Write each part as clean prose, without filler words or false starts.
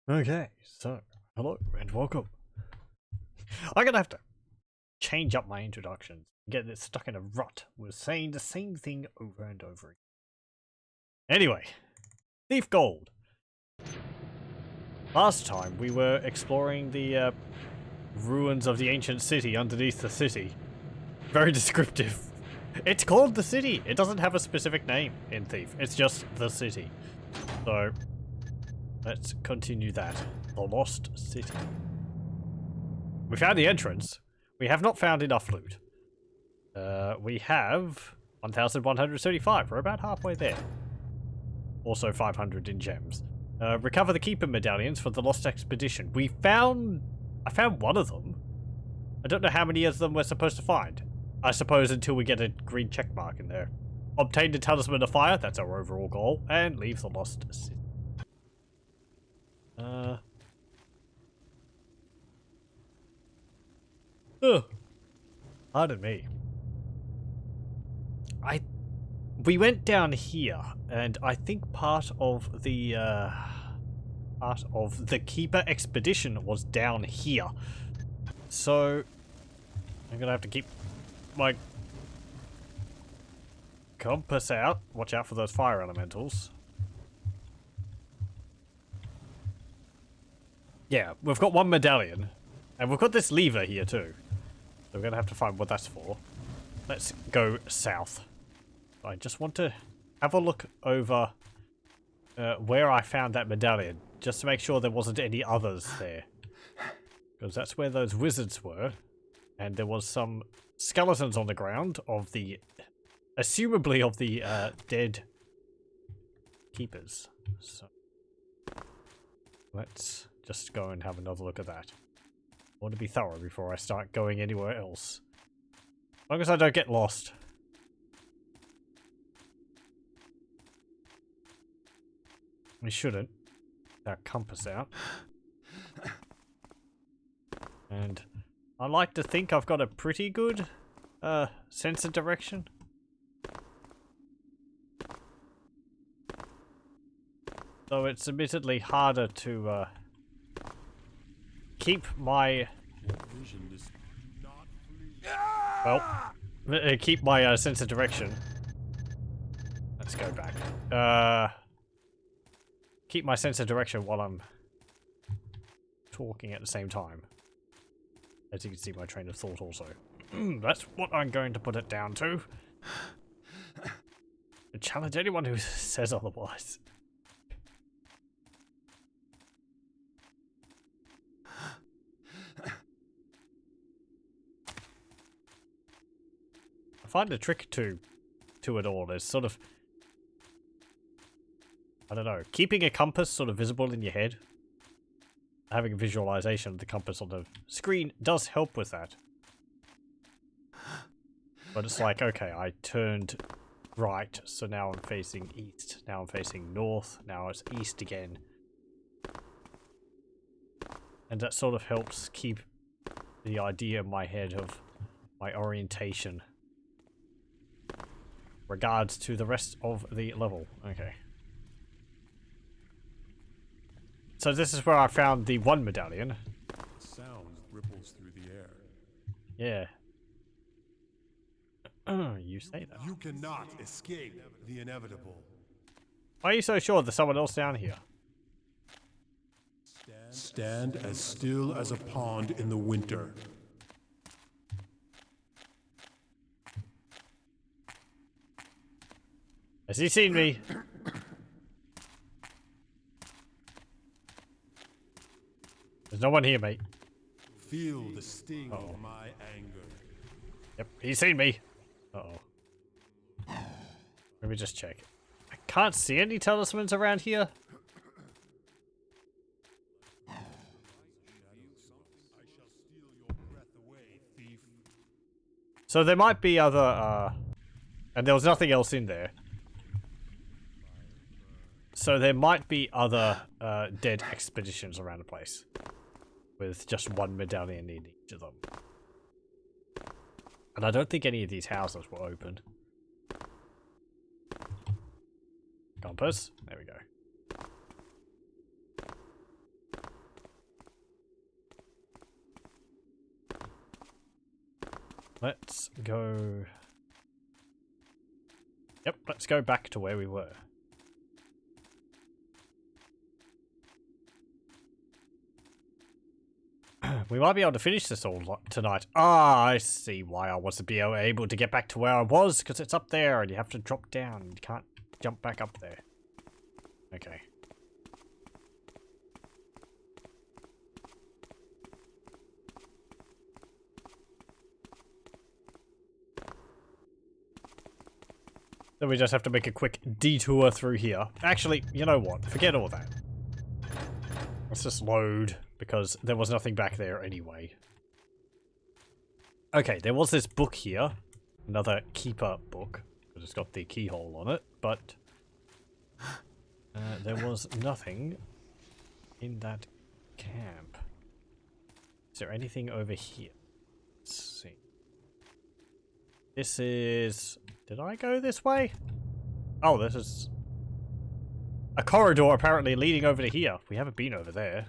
Okay, so hello and welcome. I'm gonna have to change up my introductions. Get it stuck in a rut with saying the same thing over and over again. Anyway, Thief Gold. Last time we were exploring the ruins of the ancient city underneath the city. Very descriptive. It's called the city. It doesn't have a specific name in Thief. It's just the city. So let's continue that. The Lost City. We found the entrance. We have not found enough loot. We have 1,135. We're about halfway there. Also 500 in gems. Recover the Keeper medallions for the Lost Expedition. I found one of them. I don't know how many of them we're supposed to find. I suppose until we get a green check mark in there. Obtain the Talisman of Fire. That's our overall goal. And leave the Lost City. Pardon me. We went down here, and I think part of the Keeper expedition was down here. So I'm gonna have to keep my compass out. Watch out for those fire elementals. Yeah, we've got one medallion, and we've got this lever here too. So we're gonna have to find what that's for. Let's go south. I just want to have a look over where I found that medallion, just to make sure there wasn't any others there. Because that's where those wizards were, and there was some skeletons on the ground of the, assumably of the dead keepers. So let's just go and have another look at that. I want to be thorough before I start going anywhere else. As long as I don't get lost. We shouldn't. Our compass out. And I like to think I've got a pretty good sense of direction. Though it's admittedly harder to keep my keep my sense of direction. Let's go back. Keep my sense of direction while I'm talking at the same time. As you can see, my train of thought also. That's what I'm going to put it down to. I challenge anyone who says otherwise. I find the trick to it all is sort of, I don't know, keeping a compass sort of visible in your head. Having a visualization of the compass on the screen does help with that. But it's like, okay, I turned right, so now I'm facing east. Now I'm facing north. Now it's east again. And that sort of helps keep the idea in my head of my orientation. Regards to the rest of the level. Okay. So this is where I found the one medallion. Sound ripples through the air. Yeah. You say that. You cannot escape the inevitable. Why are you so sure there's someone else down here? Stand as still as a pond in the winter. Has he seen me? There's no one here, mate. Feel the sting of my anger. Yep, he's seen me. Uh-oh. Let me just check. I can't see any talismans around here. I shall steal your breath away, thief. So there might be other, and there was nothing else in there. So there might be other, dead expeditions around the place. With just one medallion in each of them. And I don't think any of these houses were open. Compass. There we go. Let's go... Yep, let's go back to where we were. We might be able to finish this all tonight. Ah, I see why I wasn't able to get back to where I was, because it's up there and you have to drop down. You can't jump back up there. Okay. Then we just have to make a quick detour through here. Actually, you know what? Forget all that. Let's just load, because there was nothing back there anyway. Okay, there was this book here. Another keeper book. Because it's got the keyhole on it, but... there was nothing in that camp. Is there anything over here? Let's see. This is... Did I go this way? Oh, this is... a corridor apparently leading over to here. We haven't been over there.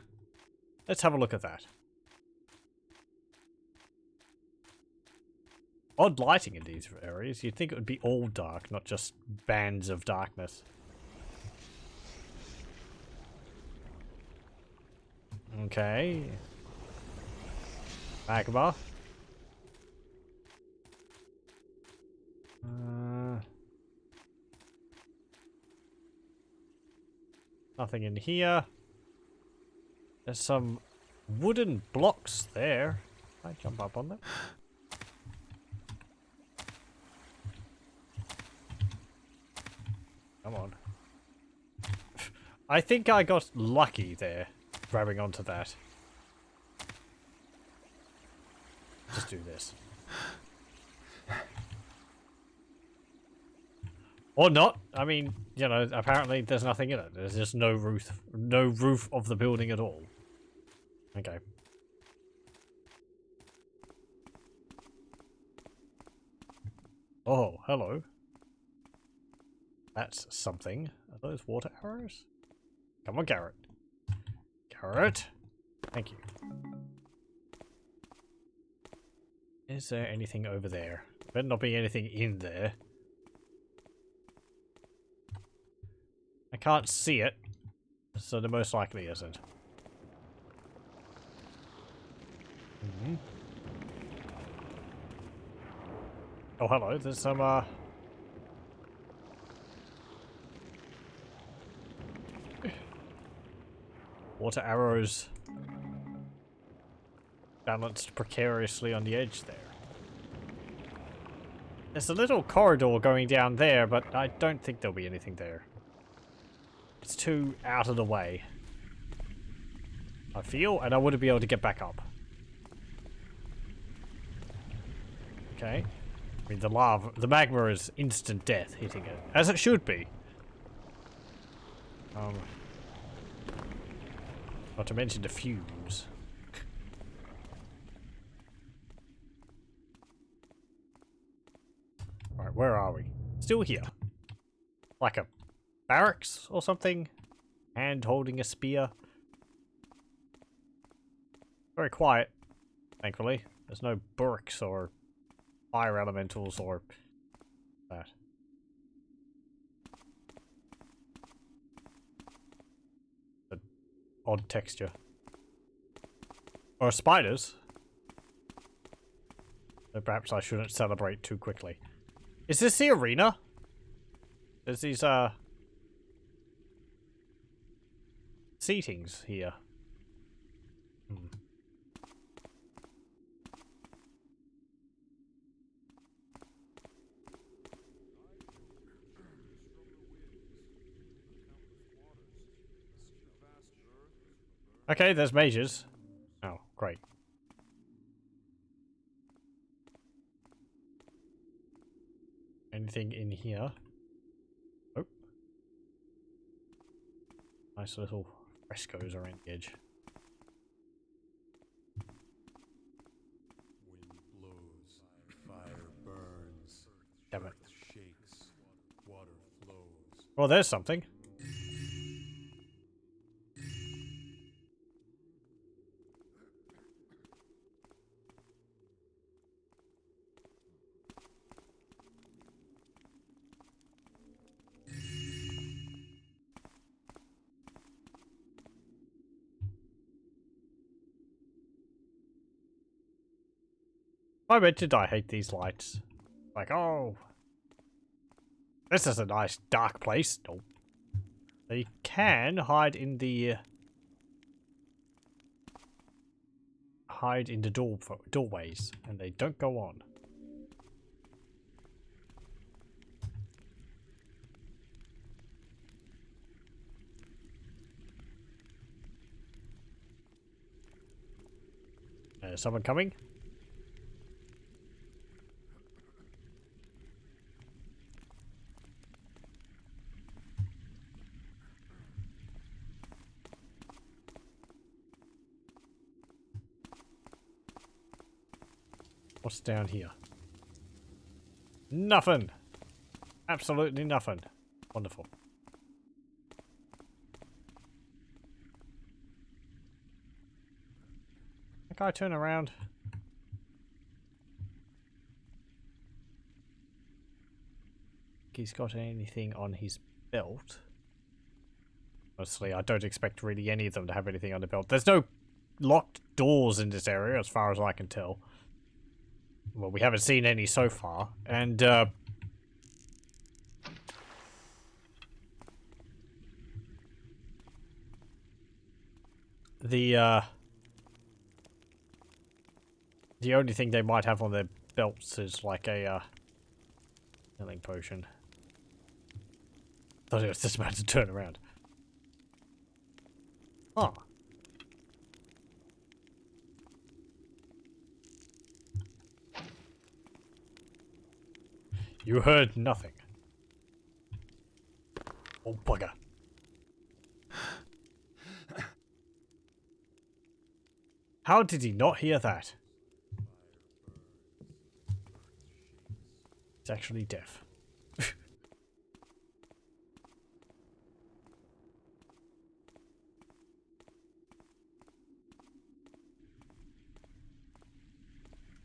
Let's have a look at that. Odd lighting in these areas. You'd think it would be all dark, not just bands of darkness. Okay. Magma. Nothing in here. There's some wooden blocks there. Can I jump up on them? Come on. I think I got lucky there, grabbing onto that. Just do this. Or not. I mean, you know, apparently there's nothing in it. There's just no roof of the building at all. Okay. Oh, hello. That's something. Are those water arrows? Come on, Garrett. Garrett. Thank you. Is there anything over there? Better not be anything in there. I can't see it, so there most likely isn't. Oh, hello, there's some, water arrows balanced precariously on the edge there. There's a little corridor going down there, but I don't think there'll be anything there. It's too out of the way, I feel, and I wouldn't be able to get back up. Okay. I mean, the magma is instant death hitting it, as it should be. Not to mention the fumes. Alright, where are we? Still here. Like a barracks or something? Hand holding a spear. Very quiet, thankfully. There's no burks or fire elementals or that. An odd texture. Or spiders. So perhaps I shouldn't celebrate too quickly. Is this the arena? There's these, seatings here. Okay, there's mages. Oh, great. Anything in here? Oh. Nice little frescoes around the edge. Wind blows, fire burns, Damn it. earth shakes, water flows. Well, there's something. I mentioned I hate these lights. Like, oh, this is a nice dark place. Nope. They can hide in the doorways, and they don't go on. Someone coming? What's down here? Nothing. Absolutely nothing. Wonderful. That guy turn around. He's got anything on his belt. Honestly, I don't expect really any of them to have anything on the belt. There's no locked doors in this area, as far as I can tell. Well, we haven't seen any so far, and the only thing they might have on their belts is like a healing potion. Thought it was just about to turn around. Huh. You heard nothing. Oh, bugger. How did he not hear that? He's actually deaf.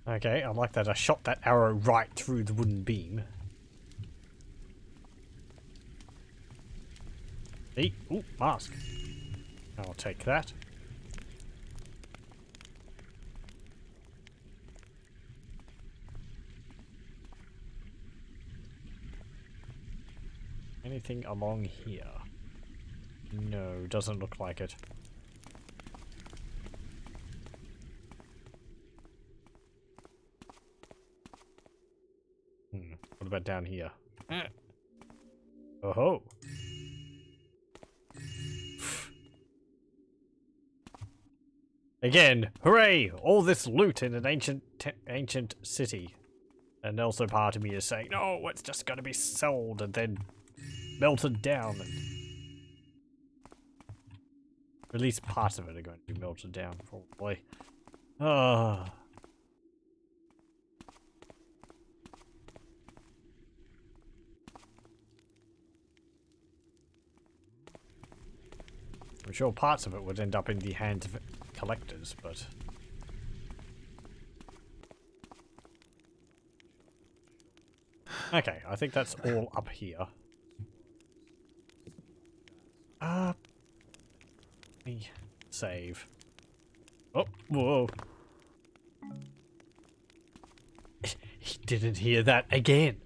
Okay, I like that I shot that arrow right through the wooden beam. Hey, ooh, mask. I'll take that. Anything along here? No, doesn't look like it. What about down here? Oh ho! Again, hooray! All this loot in an ancient city. And also part of me is saying, no, it's just gonna be sold and then melted down. And at least parts of it are going to be melted down, probably. Ah. I'm sure parts of it would end up in the hands of collectors, but... Okay, I think that's all up here. Let me save. Oh, whoa. He didn't hear that again.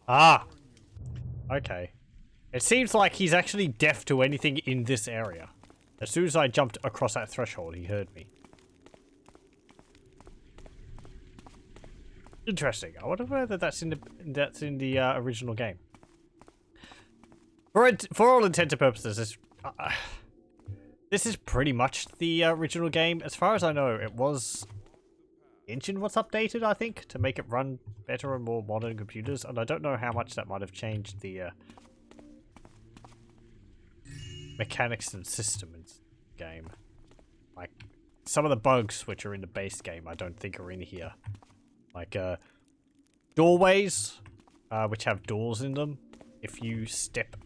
Ah! Okay. It seems like he's actually deaf to anything in this area. As soon as I jumped across that threshold, he heard me. Interesting. I wonder whether that's in the original game. For all intents and purposes, this is pretty much the original game. As far as I know, it was engine was updated, I think, to make it run better on more modern computers, and I don't know how much that might have changed the mechanics and system in this game. Like, some of the bugs which are in the base game I don't think are in here. Like, doorways, which have doors in them. If you step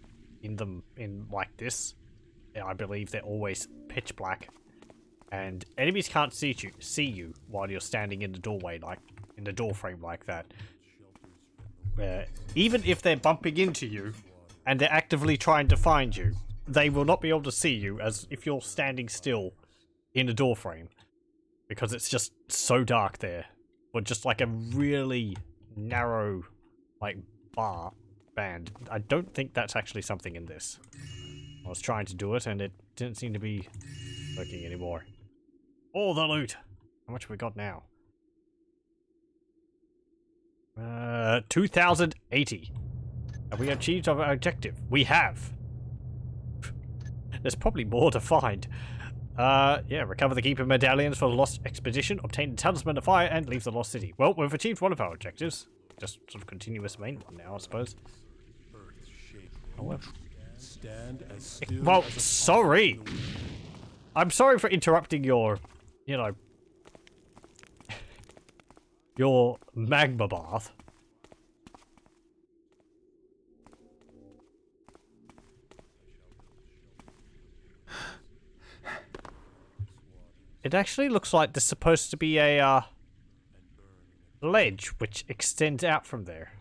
in them in like this, I believe they're always pitch black. And enemies can't see you while you're standing in the doorway, like, in the door frame like that. Even if they're bumping into you, and they're actively trying to find you, they will not be able to see you as if you're standing still in a door frame. Because it's just so dark there. Or just like a really narrow, like, band. I don't think that's actually something in this. I was trying to do it and it didn't seem to be working anymore. All the loot! How much have we got now? 2,080. Have we achieved our objective? We have! There's probably more to find. Yeah, recover the keeper medallions for the lost expedition, obtain the talisman of fire, and leave the lost city. Well, we've achieved one of our objectives. Just sort of continuous main one now, I suppose. Oh, well. Well, sorry! I'm sorry for interrupting your, you know, your magma bath. It actually looks like there's supposed to be a ledge which extends out from there.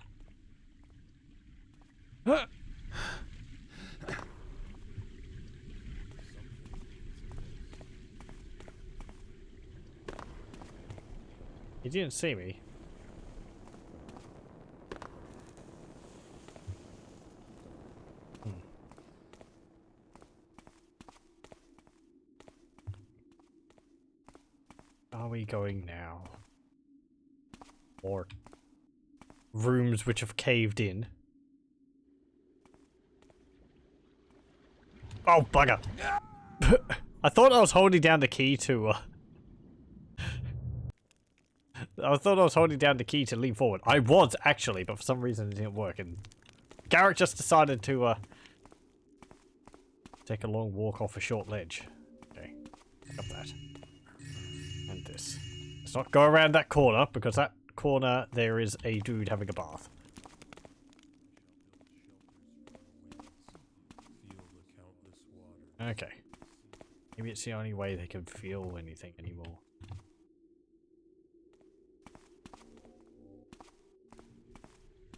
He didn't see me. Are we going now? Or rooms which have caved in? Oh, bugger! I thought I was holding down the key to, I thought I was holding down the key to lean forward. I was, actually, but for some reason it didn't work, and Garrett just decided to, take a long walk off a short ledge. Okay, pick up that. And this. Let's not go around that corner, because that corner there is a dude having a bath. Okay. Maybe it's the only way they can feel anything anymore.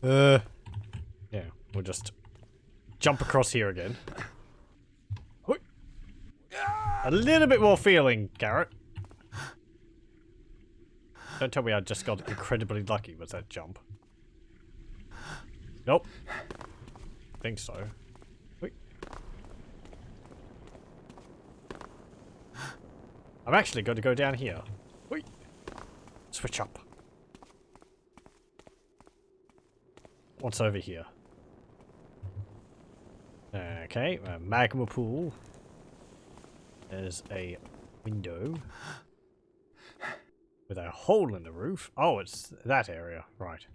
Yeah, we'll just jump across here again. A little bit more feeling, Garrett. Don't tell me I just got incredibly lucky with that jump. Nope. Think so. Wait. I'm actually going to go down here. Wait. Switch up. What's over here? Okay, a magma pool. There's a window with a hole in the roof. Oh, it's that area. Right.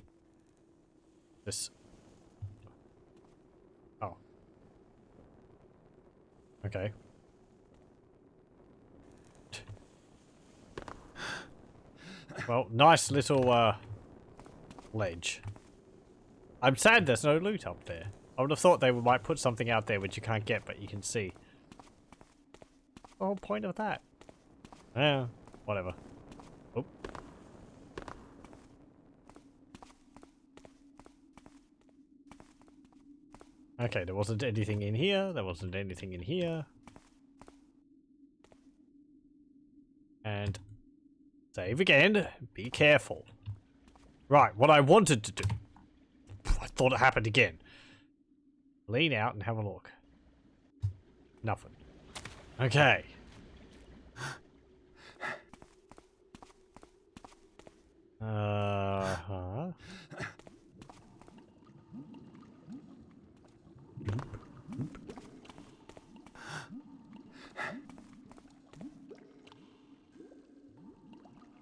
This. Oh. Okay. Well, nice little, ledge. I'm sad there's no loot up there. I would have thought they might put something out there which you can't get, but you can see. The whole point of that. Yeah, whatever. Oh. Okay, there wasn't anything in here. There wasn't anything in here. And save again. Be careful. Right, what I wanted to do. I thought it happened again. Lean out and have a look. Nothing. Okay.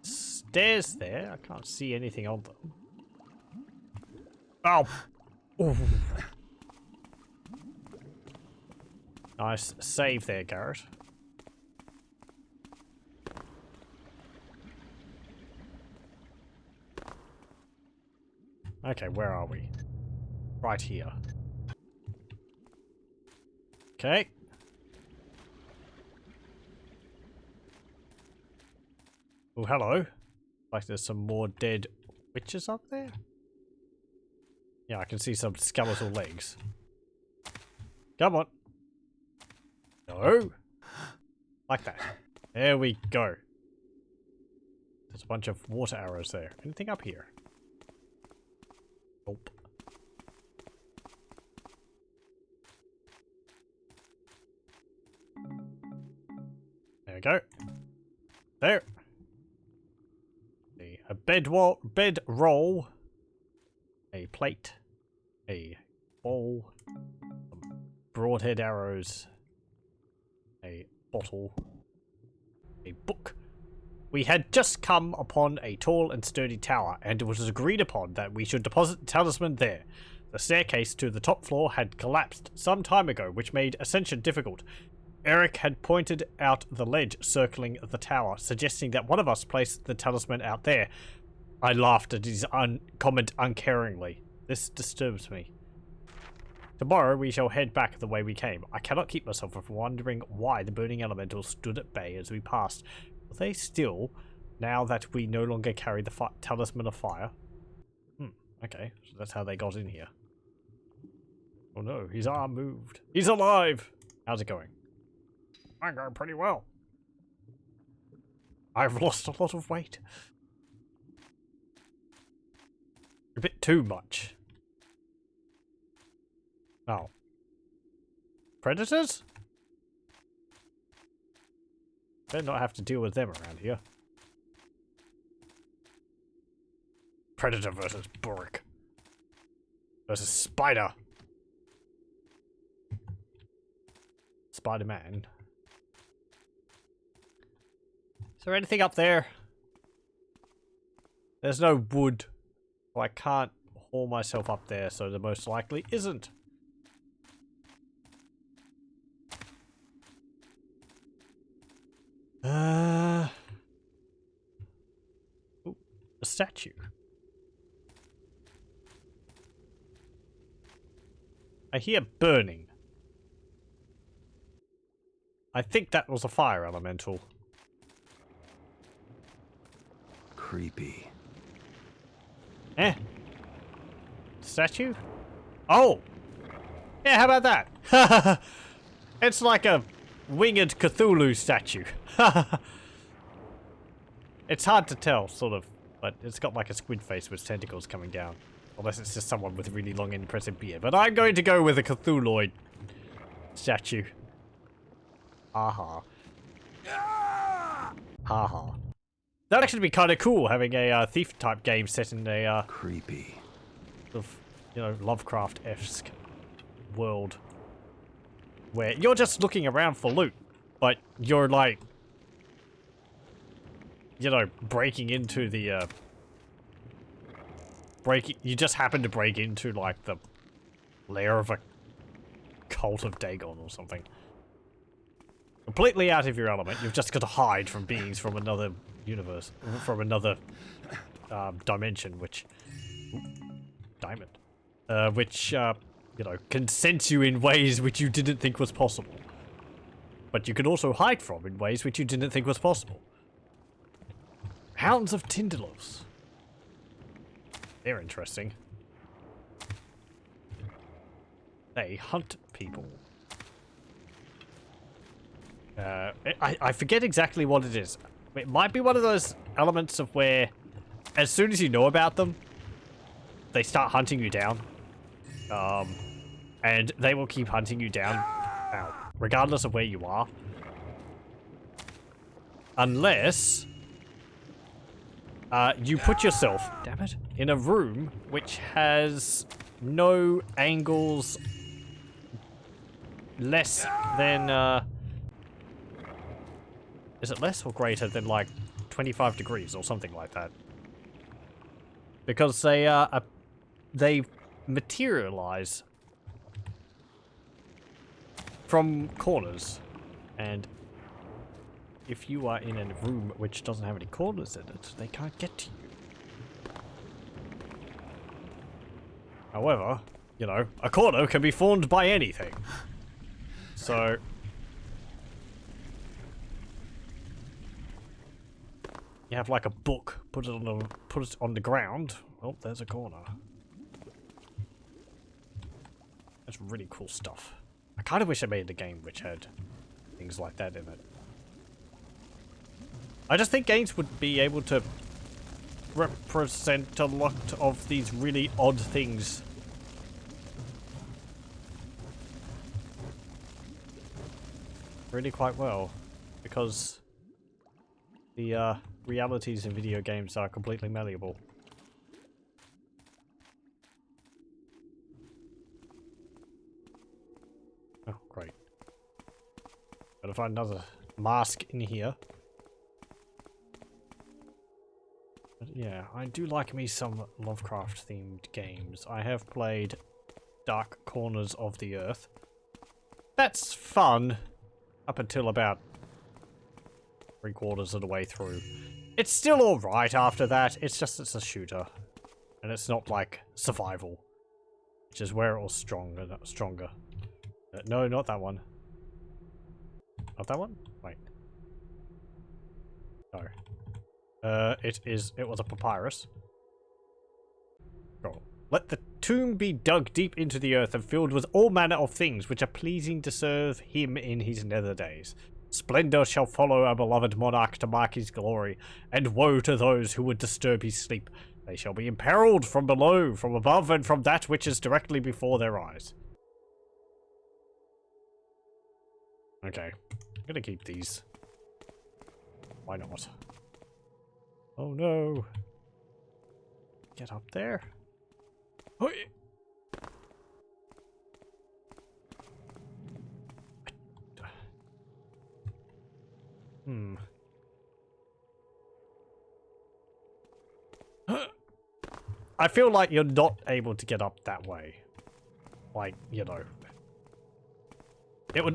Stairs there. I can't see anything on them. Oh. Ooh. Nice save there, Garrett. Okay, where are we? Right here. Okay. Oh, hello. Like there's some more dead witches up there? Yeah, I can see some skeletal legs. Come on. No. Like that. There we go. There's a bunch of water arrows there. Anything up here? Nope. There we go. There. A bedroll. A plate. A bowl. Some broadhead arrows. A bottle. A book. We had just come upon a tall and sturdy tower, and it was agreed upon that we should deposit the talisman there. The staircase to the top floor had collapsed some time ago, which made ascension difficult. Eric had pointed out the ledge circling the tower, suggesting that one of us place the talisman out there. I laughed at his comment uncaringly. This disturbs me. Tomorrow we shall head back the way we came. I cannot keep myself from wondering why the burning elementals stood at bay as we passed. Will they still, now that we no longer carry the talisman of fire? Okay, so that's how they got in here. Oh no, his arm moved. He's alive! How's it going? I'm going pretty well. I've lost a lot of weight. A bit too much. Oh. Predators? Better not have to deal with them around here. Predator versus Burrick. Versus Spider. Spider-Man. Is there anything up there? There's no wood. So I can't haul myself up there, so there most likely isn't. Ooh, a statue. I hear burning. I think that was a fire elemental. Creepy. Statue? Oh! Yeah, how about that? It's like a winged Cthulhu statue. It's hard to tell, sort of, but it's got like a squid face with tentacles coming down. Unless it's just someone with a really long and impressive beard. But I'm going to go with a Cthulhuoid statue. Haha. Haha. That'd actually be kind of cool, having a thief-type game set in a creepy, sort of, you know, Lovecraft-esque world, where you're just looking around for loot, but you're like, you know, breaking into the you just happen to break into like the lair of a cult of Dagon or something. Completely out of your element. You've just got to hide from beings from another universe, from another dimension, which diamond, which you know, can sense you in ways which you didn't think was possible, but you can also hide from in ways which you didn't think was possible. Hounds of Tindalos. They're interesting. They hunt people. I forget exactly what it is. It might be one of those elements of where, as soon as you know about them, they start hunting you down. And they will keep hunting you down, regardless of where you are. Unless you put yourself, damn it, in a room which has no angles less than, is it less or greater than like 25 degrees or something like that? Because they materialize from corners. And if you are in a room which doesn't have any corners in it, they can't get to you. However, you know, a corner can be formed by anything. So you have like a book, put it on the ground. Oh, there's a corner. That's really cool stuff. I kind of wish I made a game which had things like that in it. I just think games would be able to represent a lot of these really odd things. Really quite well. Because the realities in video games are completely malleable. Oh, great. Gotta find another mask in here. But yeah, I do like me some Lovecraft-themed games. I have played Dark Corners of the Earth. That's fun, up until about 3/4 of the way through. It's still alright after that, it's a shooter. And it's not like survival, which is where it was stronger. No, not that one. Not that one? Wait. No. It was a papyrus. Go. Let the tomb be dug deep into the earth and filled with all manner of things which are pleasing to serve him in his nether days. Splendor shall follow our beloved monarch to mark his glory, and woe to those who would disturb his sleep. They shall be imperiled from below, from above, and from that which is directly before their eyes. Okay, I'm gonna keep these. Why not? Oh no. Get up there. Oh, I feel like you're not able to get up that way. Like, you know.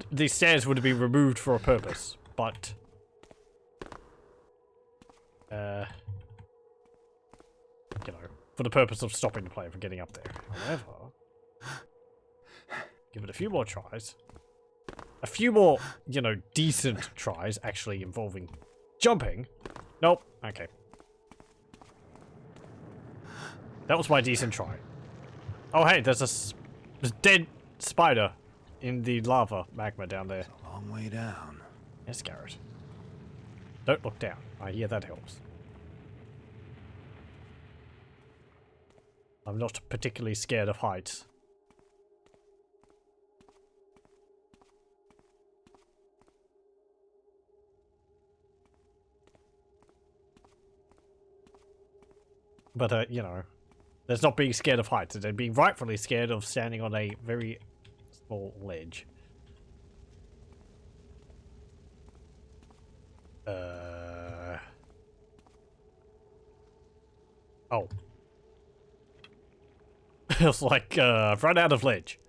These stairs would be removed for a purpose, but you know, for the purpose of stopping the player from getting up there. However, give it a few more tries. A few more, you know, decent tries actually involving jumping. Nope. Okay. That was my decent try. Oh hey, there's a dead spider in the lava magma down there. It's a long way down. Yes, Garrett. Don't look down. I hear that helps. I'm not particularly scared of heights. But, you know, there's not being scared of heights. There's being rightfully scared of standing on a very small ledge. Oh. It was like, I've run out of ledge.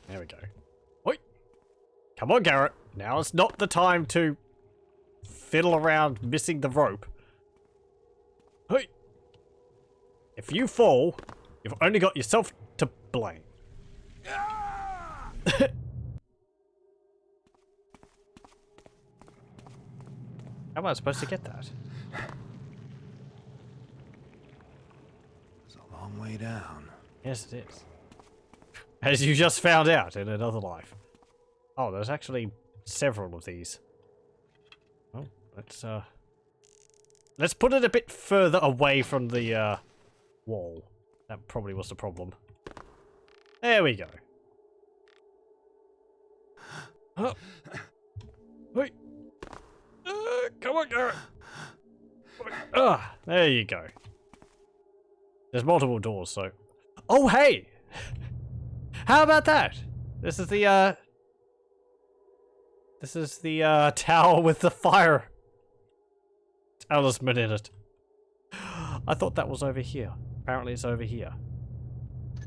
There we go. Oi! Come on, Garrett. Now is not the time to fiddle around missing the rope. Oi! If you fall, you've only got yourself to blame. How am I supposed to get that? It's a long way down. Yes, it is. As you just found out in another life. Oh, there's actually several of these. Oh, let's put it a bit further away from the wall. That probably was the problem. There we go. Oh. Wait. Come on, Garrett. There you go. There's multiple doors, so... Oh, hey! How about that? This is the tower with the fire talisman in it. I thought that was over here. Apparently it's over here.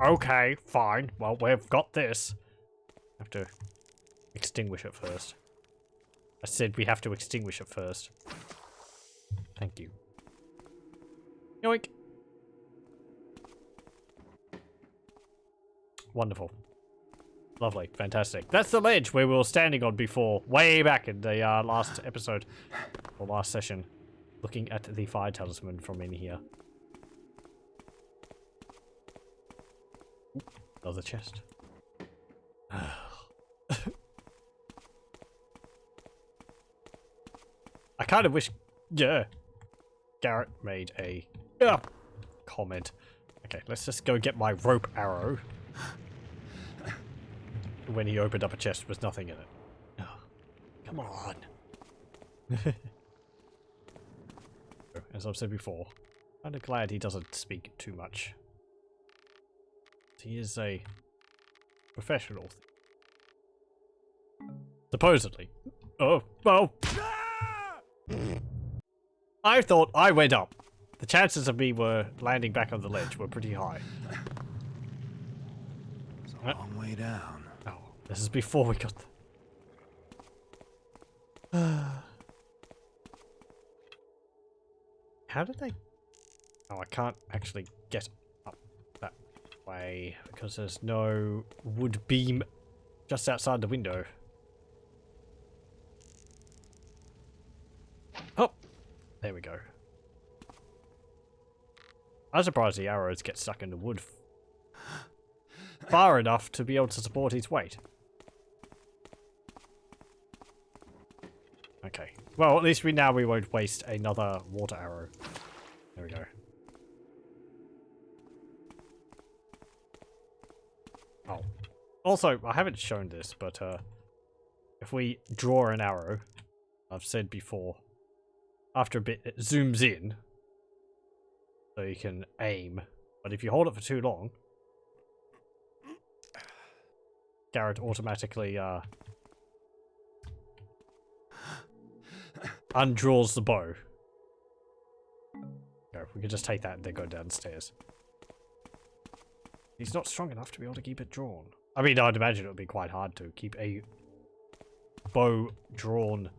Okay, fine. Well, we've got this. Have to extinguish it first. I said we have to extinguish it first. Thank you. Yoink. Wonderful. Lovely. Fantastic. That's the ledge where we were standing on before, way back in the last episode, or last session, looking at the fire talisman from in here. Another chest. I kind of wish, yeah, Garrett made a comment. Okay, let's just go get my rope arrow. When he opened up a chest with nothing in it. Oh, come on. As I've said before, kind of glad he doesn't speak too much. He is a professional. Supposedly. Oh. I thought I went up. The chances of me were landing back on the ledge were pretty high. It's a long way down. Oh, this is before we got the... How did they... Oh, I can't actually get up that way because there's no wood beam just outside the window. Oh, there we go. I'm surprised the arrows get stuck in the wood far enough to be able to support his weight. Okay. Well, at least we won't waste another water arrow. There we go. Oh. Also, I haven't shown this, but if we draw an arrow, I've said before, after a bit it zooms in, so you can aim. But if you hold it for too long, Garrett automatically undraws the bow. Go. We could just take that and then go downstairs. He's not strong enough to be able to keep it drawn. I mean, I'd imagine it would be quite hard to keep a bow drawn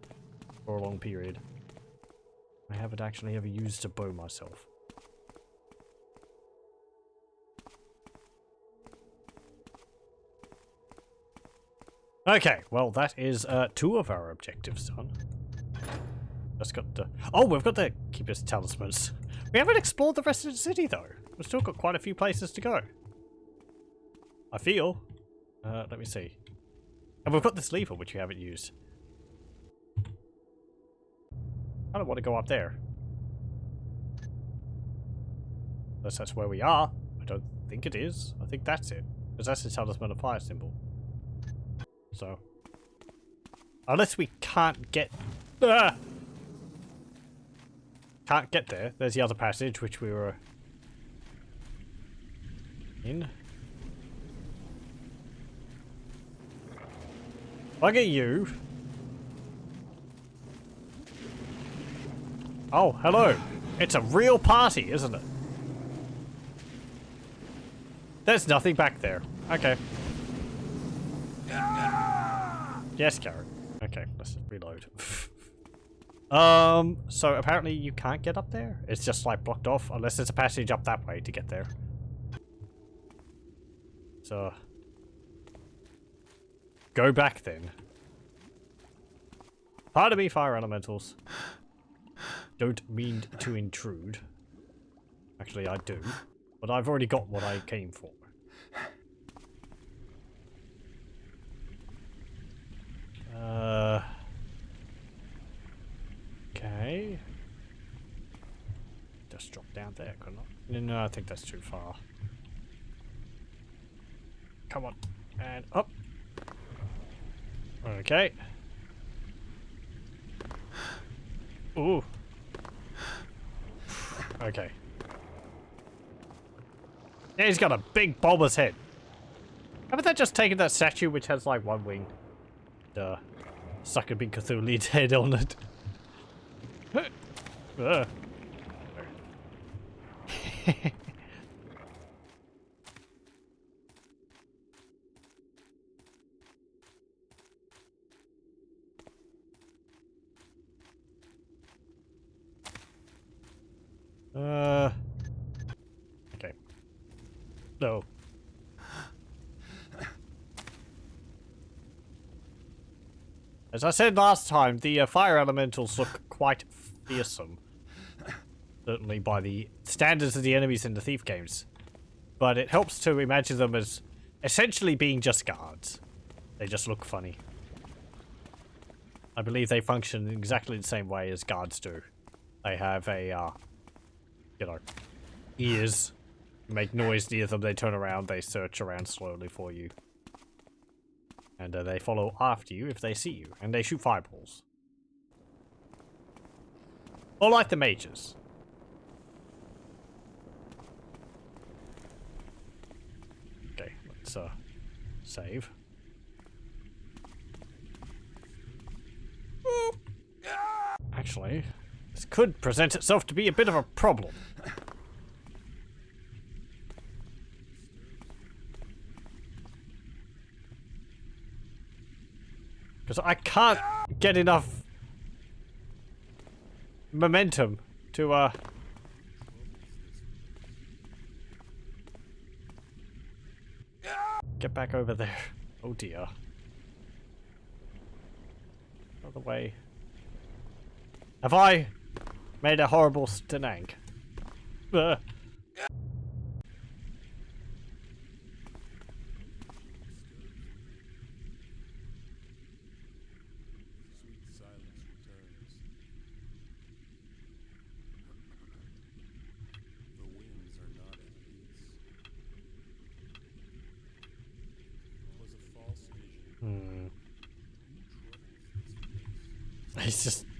for a long period. I haven't actually ever used a bow myself. Okay, well that is 2 of our objectives done. Just got the... Oh, we've got the Keeper's Talismans. We haven't explored the rest of the city though. We've still got quite a few places to go. I feel. Let me see. And we've got this lever which we haven't used. I don't want to go up there. Unless that's where we are. I don't think it is. I think that's it. Because that's the Talisman of Fire symbol. So. Unless we can't get... Can't get there. There's the other passage which we were in. Look at you. Oh, hello. It's a real party, isn't it? There's nothing back there. Okay. Yes, Garrett. Okay, let's reload. So apparently you can't get up there? It's just like blocked off, unless there's a passage up that way to get there. So... Go back then. Pardon me, fire elementals. Don't mean to intrude. Actually, I do. But I've already got what I came for. Okay. Just drop down there, couldn't I? No, I think that's too far. Come on. And up. Okay. Ooh. Okay. Yeah, he's got a big bulbous head. How about that just taking that statue which has like one wing? Stuck a big Cthulhu's head on it. No. As I said last time, the fire elementals look quite fearsome. Certainly by the standards of the enemies in the Thief games. But it helps to imagine them as essentially being just guards. They just look funny. I believe they function in exactly the same way as guards do. They have a, you know, ears. You make noise near them, they turn around, they search around slowly for you. And they follow after you if they see you, and they shoot fireballs. Or like the mages. Okay, let's save. Actually, this could present itself to be a bit of a problem. Because I can't get enough momentum to, get back over there. Oh dear. Other way. Have I made a horrible stenank?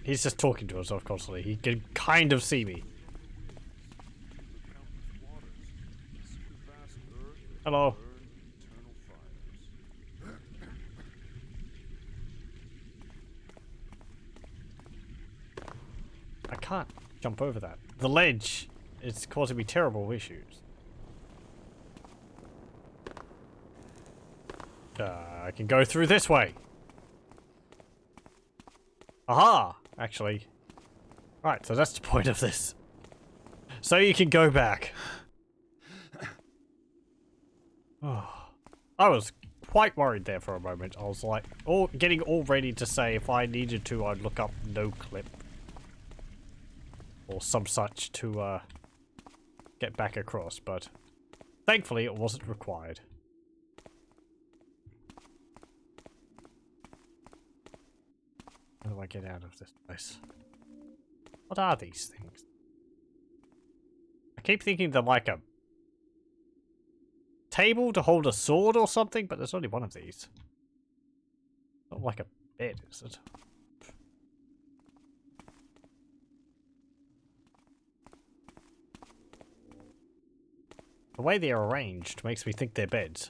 He's just talking to himself constantly. He can kind of see me. Hello. I can't jump over that. The ledge is causing me terrible issues. I can go through this way. Aha! Actually. Right, so that's the point of this. So you can go back. Oh. I was quite worried there for a moment. I was like, getting all ready to say if I needed to, I'd look up no clip. Or some such to, get back across, but thankfully it wasn't required. How do I get out of this place? What are these things? I keep thinking they're like a table to hold a sword or something, but there's only one of these. Not like a bed, is it? The way they're arranged makes me think they're beds.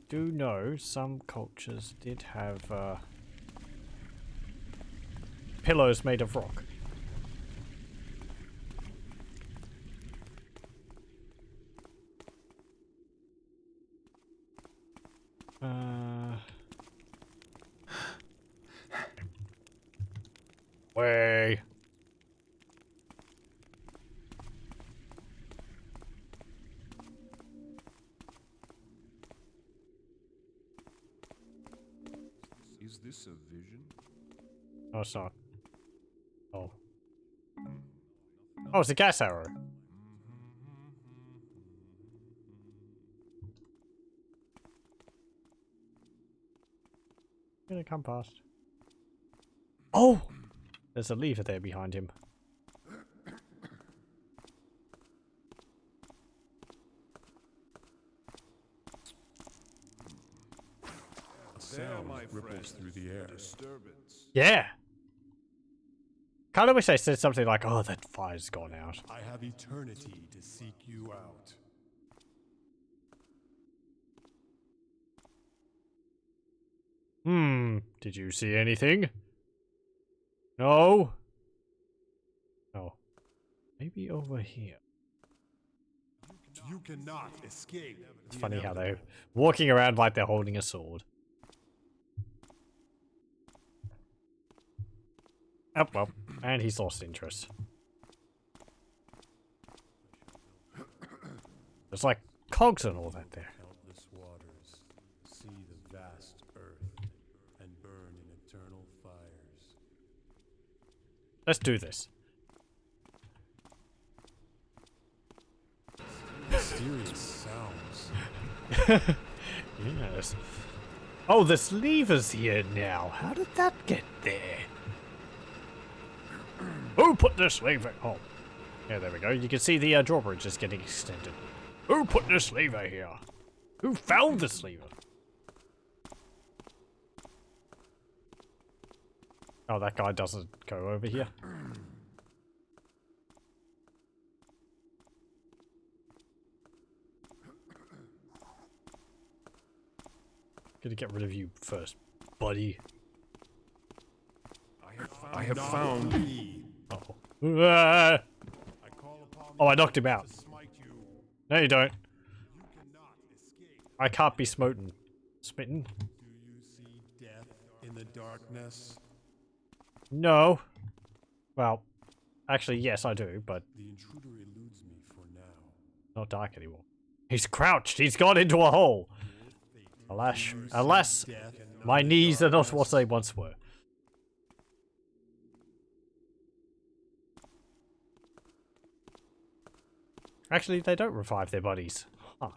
Do know some cultures did have pillows made of rock. Way. Is this a vision? No, it's not. Oh. Oh, it's a gas arrow. Gonna come past. Oh! There's a lever there behind him. A sound ripples through the air. Yeah! Kinda wish I said something like, oh, that fire's gone out. I have eternity to seek you out. Did you see anything? No? No. Maybe over here. You cannot escape. It's funny how they're walking around like they're holding a sword. Oh, well. And he's lost interest. There's like cogs and all that there. Countless waters, see the vast earth, and burn in eternal fires. Let's do this. Mysterious sounds. Yes. Oh, this lever's here now. How did that get there? Who put this lever? Oh. Yeah, there we go. You can see the drawbridge is getting extended. Who put this lever here? Who found this lever? Oh, that guy doesn't go over here. Gonna get rid of you first, buddy. I have found. Uh-oh. Ah! Oh, I knocked him out. No, you don't. I can't be smoten. Smitten? Do you see death in the darkness? No. Well, actually, yes, I do, but The intruder eludes me for now. not dark anymore. He's crouched. He's gone into a hole. Alas, my knees are not what they once were. Actually, they don't revive their bodies. Huh.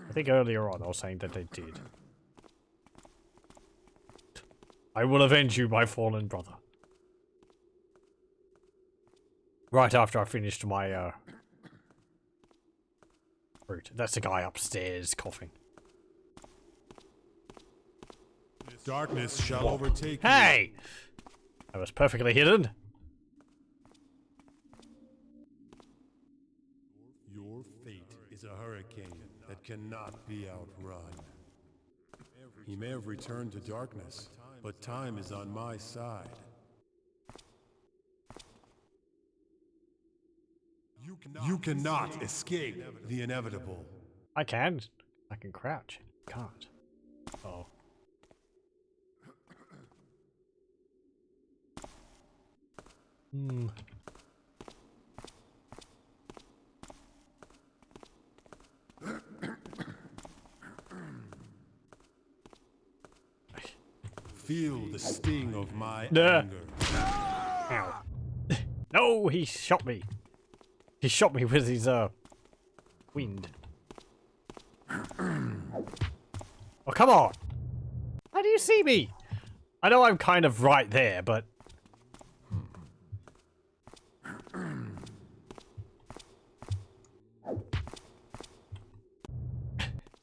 I think earlier on I was saying that they did. I will avenge you, my fallen brother. Right after I finished my, fruit. That's the guy upstairs coughing. Darkness shall overtake Hey! That was perfectly hidden. you. Your fate is a hurricane that cannot be outrun. He may have returned to darkness, but time is on my side. You cannot escape the inevitable. I can. I can crouch. Can't. Oh. Hmm. Feel the sting of my Nah. anger. Ow. No, he shot me. He shot me with his, wind. Oh, come on. How do you see me? I know I'm kind of right there, but...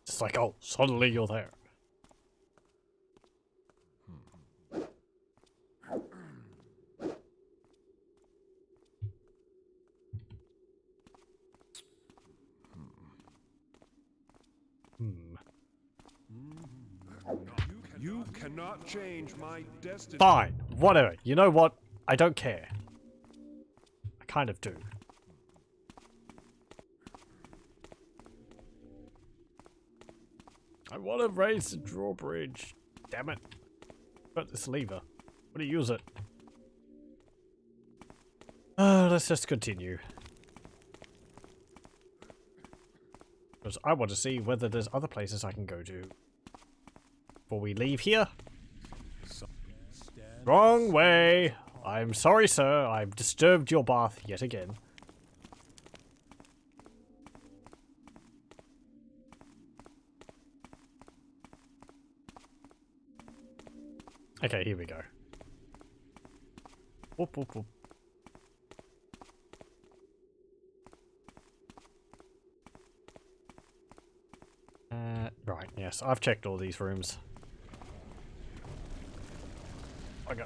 It's like, oh, suddenly you're there. You cannot change my destiny. Fine, whatever. You know what? I don't care. I kind of do. I want to raise the drawbridge. Damn it. Got this lever. What do you use it? Let's just continue. Because I want to see whether there's other places I can go to. Before we leave here. Wrong way. I'm sorry, sir. I've disturbed your bath yet again. Okay, here we go. Whoop, whoop, whoop. Right, yes, I've checked all these rooms. Okay.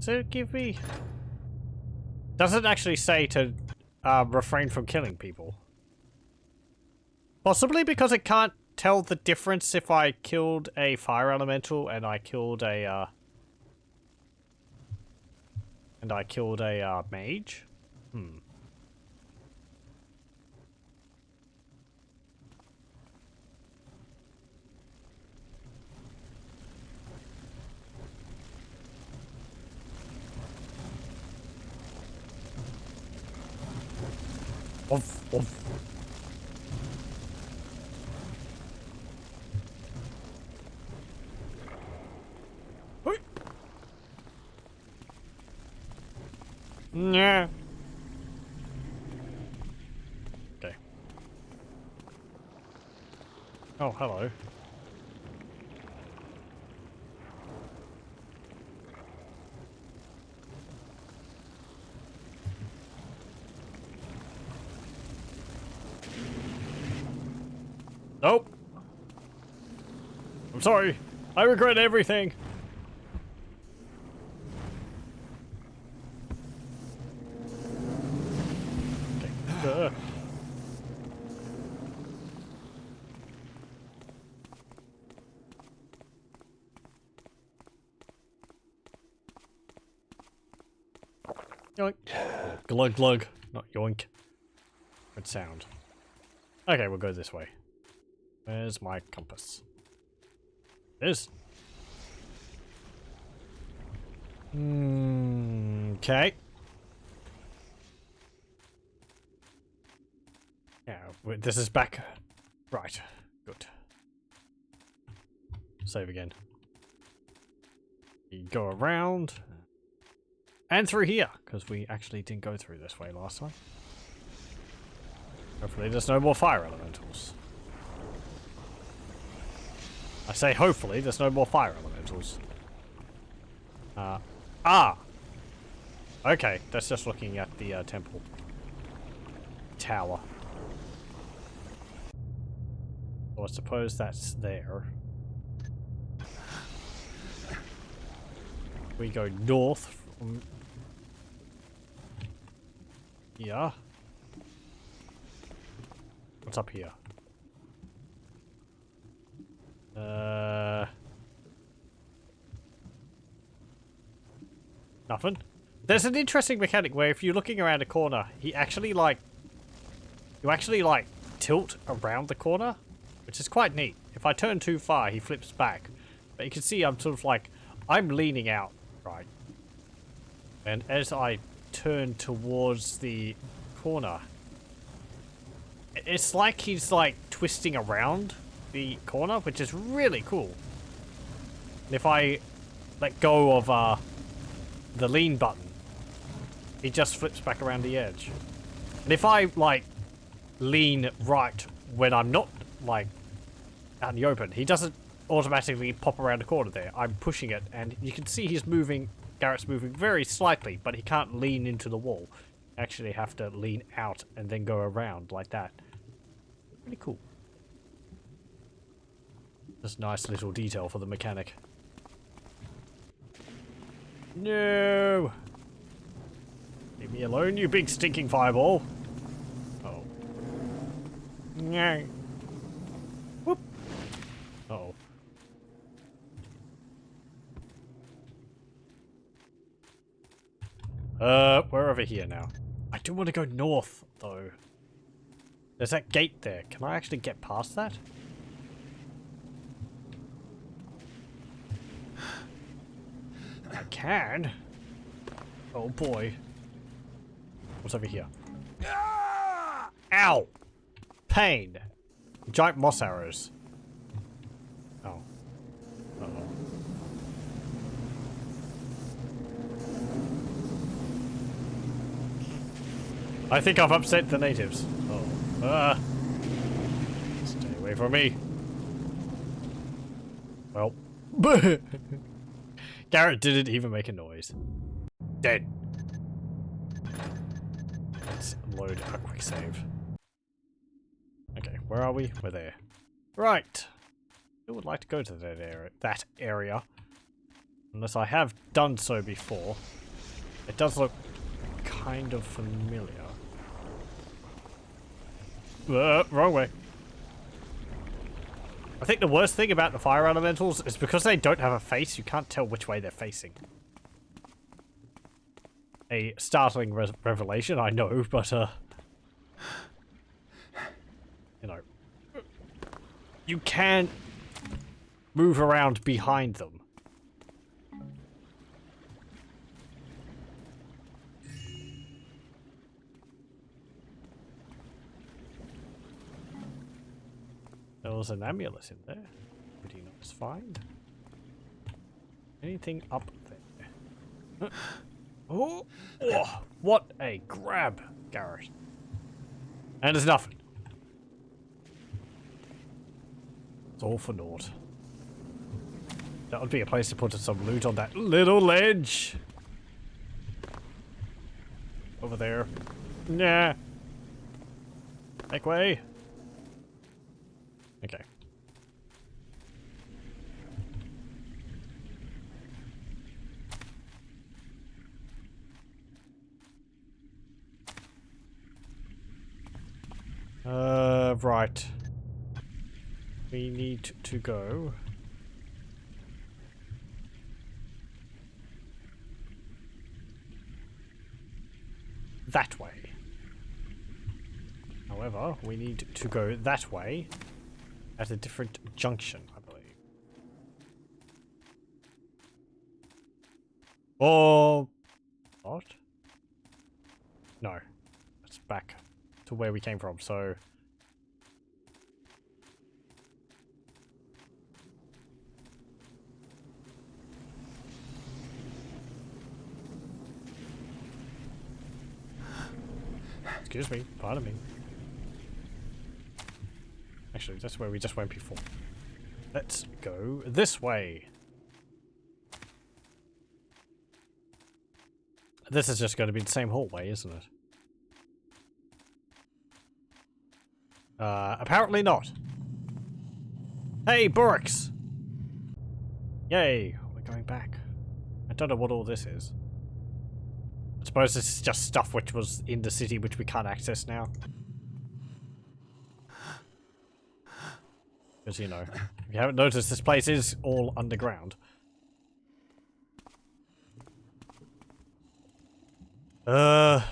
So give me... Does it actually say to refrain from killing people? Possibly because it can't tell the difference if I killed a fire elemental and I killed a mage? Hmm. Oof, oof. Hoi. Yeah. Okay. Oh, hello. Nope. I'm sorry. I regret everything. Okay. Yoink. Glug glug, not yoink. Good sound. Okay, we'll go this way. Where's my compass? It is. Okay. Yeah, this is back. Right. Good. Save again. You go around. And through here, because we actually didn't go through this way last time. Hopefully there's no more fire elementals. I say hopefully there's no more fire elementals. Okay, that's just looking at the temple tower. So I suppose that's there. We go north from... Yeah. What's up here? Nothing. There's an interesting mechanic where if you're looking around a corner, you actually tilt around the corner, which is quite neat. If I turn too far, he flips back. But you can see I'm sort of like, I'm leaning out, right? And as I turn towards the corner, it's like he's like twisting around the corner, which is really cool. And if I let go of the lean button, he just flips back around the edge. And if I like lean right when I'm not like out in the open, he doesn't automatically pop around the corner there. I'm pushing it and you can see he's moving, Garrett's moving very slightly, but he can't lean into the wall. You actually have to lean out and then go around like that. Pretty cool. Just nice little detail for the mechanic. No! Leave me alone, you big stinking fireball. Oh. No. Whoop. Uh-oh. We're over here now. I do want to go north, though. There's that gate there. Can I actually get past that? I can. Oh boy. What's over here? Ow! Pain. Giant moss arrows. Oh. Uh-oh. I think I've upset the natives. Oh. Stay away from me. Well. Garrett didn't even make a noise. Dead. Let's load a quick save. Okay, where are we? We're there. Right. I would like to go to that area. Unless I have done so before. It does look kind of familiar. Wrong way. I think the worst thing about the fire elementals is because they don't have a face, you can't tell which way they're facing. A startling revelation, I know, but you know, you can move around behind them. There was an amulet in there. Pretty nice find. Anything up there? Oh, oh, what a grab, Garrett. And there's nothing. It's all for naught. That would be a place to put some loot on that little ledge. Over there. Nah. Make way. Okay. Right. We need to go. That way. However, we need to go that way at a different junction, I believe. Or what? No. It's back to where we came from, so excuse me, pardon me. Actually, that's where we just went before. Let's go this way. This is just going to be the same hallway, isn't it? Apparently not. Hey, Burks! Yay, we're going back. I don't know what all this is. I suppose this is just stuff which was in the city which we can't access now. Because, you know, if you haven't noticed, this place is all underground. Right.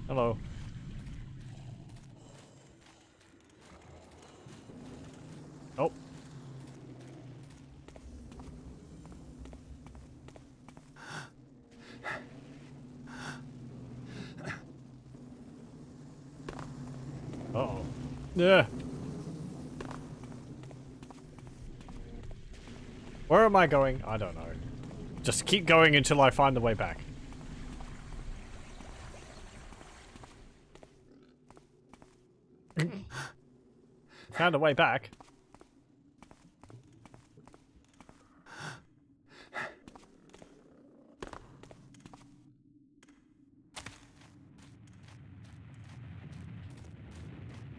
Hello. Oh. Uh-oh. Yeah. Where am I going? I don't know. Just keep going until I find the way back. Found a way back.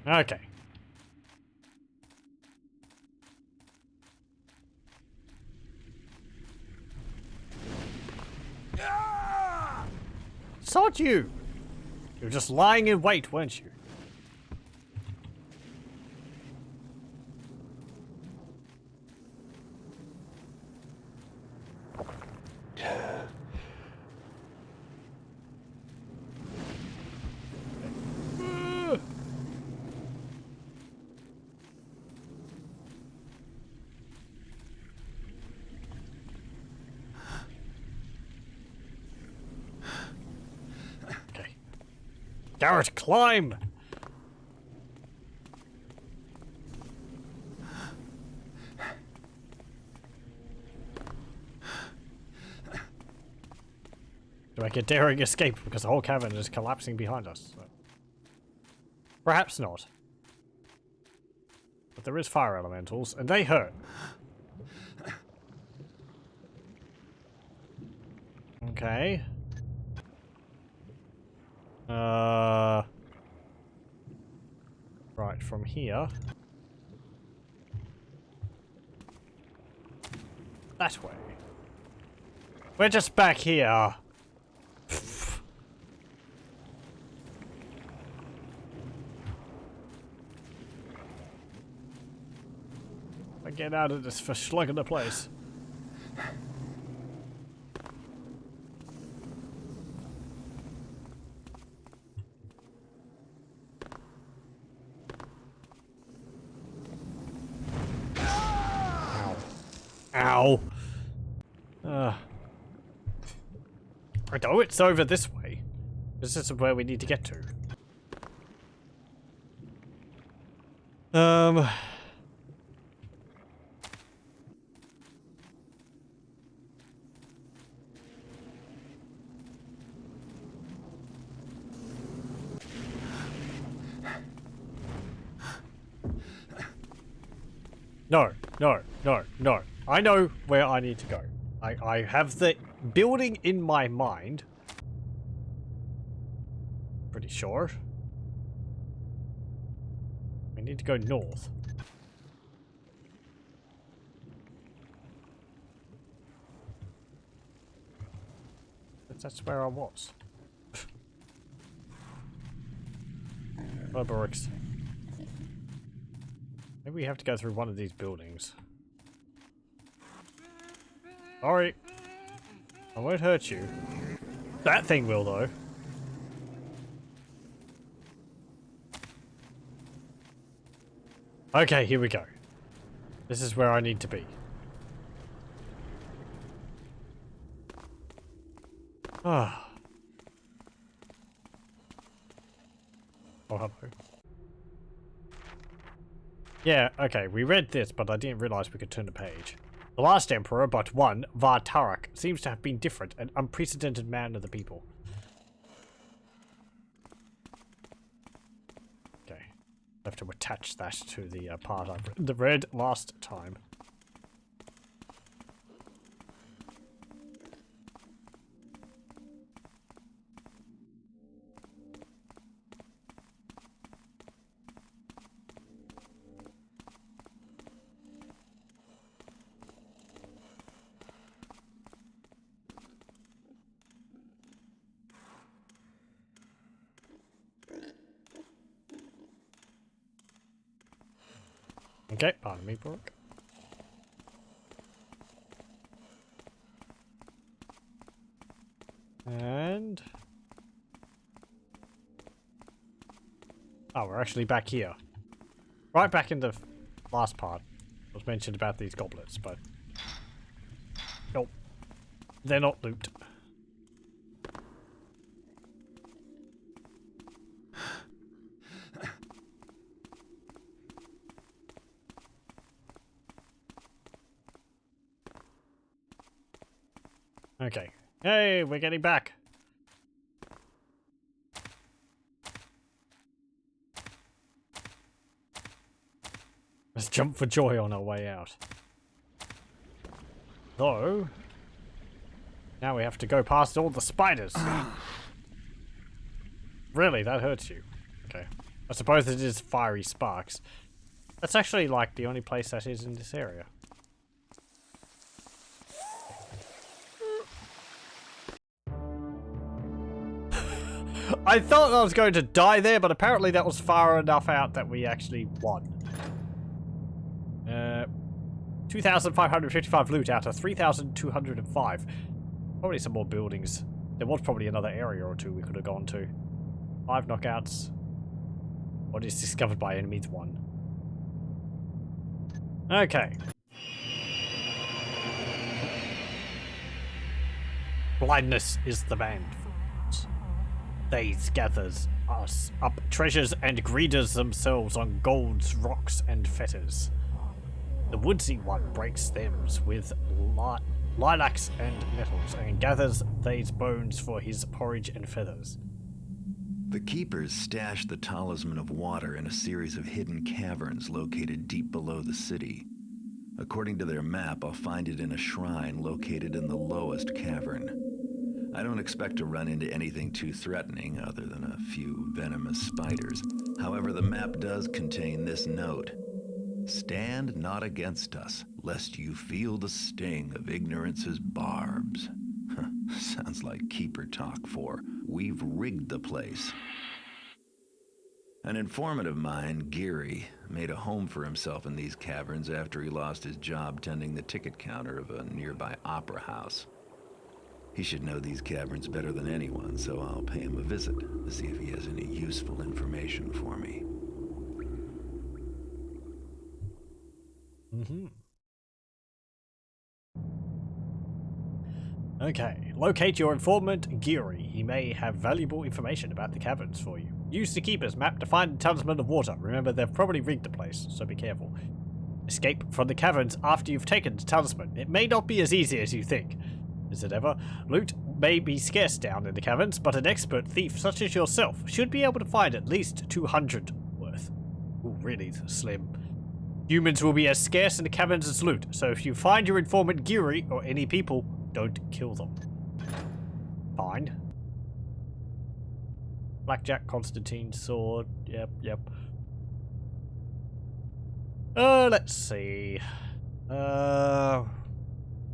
Okay. Sod you! You were just lying in wait, weren't you? Garrett, climb! To make a daring escape because the whole cavern is collapsing behind us. So. Perhaps not. But there is fire elementals, and they hurt. Okay. Right, from here. That way. We're just back here. I get out of this for slugging the place. Ow. I know it's over this way. This is where we need to get to. No. No. I know where I need to go. I have the building in my mind. Pretty sure. We need to go north. That's where I was. Bricks. Maybe we have to go through one of these buildings. Sorry. I won't hurt you. That thing will, though. Okay, here we go. This is where I need to be. Ah. Oh, hello. Yeah, okay, we read this, but I didn't realize we could turn the page. The last emperor, but one, Vartarak, seems to have been different, an unprecedented man of the people. Okay, I have to attach that to the part I read last time. Okay, pardon me, Brooke. And... oh, we're actually back here. Right back in the last part. It was mentioned about these goblets, but... nope. They're not looped. Okay. Hey, we're getting back. Let's jump for joy on our way out. Though, now we have to go past all the spiders. Really, that hurts you. Okay. I suppose it is fiery sparks. That's actually like the only place that is in this area. I thought I was going to die there, but apparently that was far enough out that we actually won. 2,555 loot out of 3,205. Probably some more buildings. There was probably another area or two we could have gone to. 5 knockouts. What is discovered by enemies 1. Okay. Blindness is the band. They gathers us up treasures and greeders themselves on golds, rocks, and fetters. The woodsy one breaks stems with lilacs and nettles, and gathers these bones for his porridge and feathers. The keepers stashed the talisman of water in a series of hidden caverns located deep below the city. According to their map, I'll find it in a shrine located in the lowest cavern. I don't expect to run into anything too threatening other than a few venomous spiders. However, the map does contain this note. Stand not against us, lest you feel the sting of ignorance's barbs. Sounds like keeper talk for we've rigged the place. An informant of mine, Garrett, made a home for himself in these caverns after he lost his job tending the ticket counter of a nearby opera house. He should know these caverns better than anyone, so I'll pay him a visit to see if he has any useful information for me. Okay, locate your informant, Geary. He may have valuable information about the caverns for you. Use the Keeper's map to find the Talisman of Water. Remember, they've probably rigged the place, so be careful. Escape from the caverns after you've taken the Talisman. It may not be as easy as you think. Is it ever? Loot may be scarce down in the caverns, but an expert thief such as yourself should be able to find at least 200 worth. Ooh, really slim. Humans will be as scarce in the caverns as loot, so if you find your informant Geary or any people, don't kill them. Fine. Blackjack, Constantine, sword. Yep. Let's see. Don't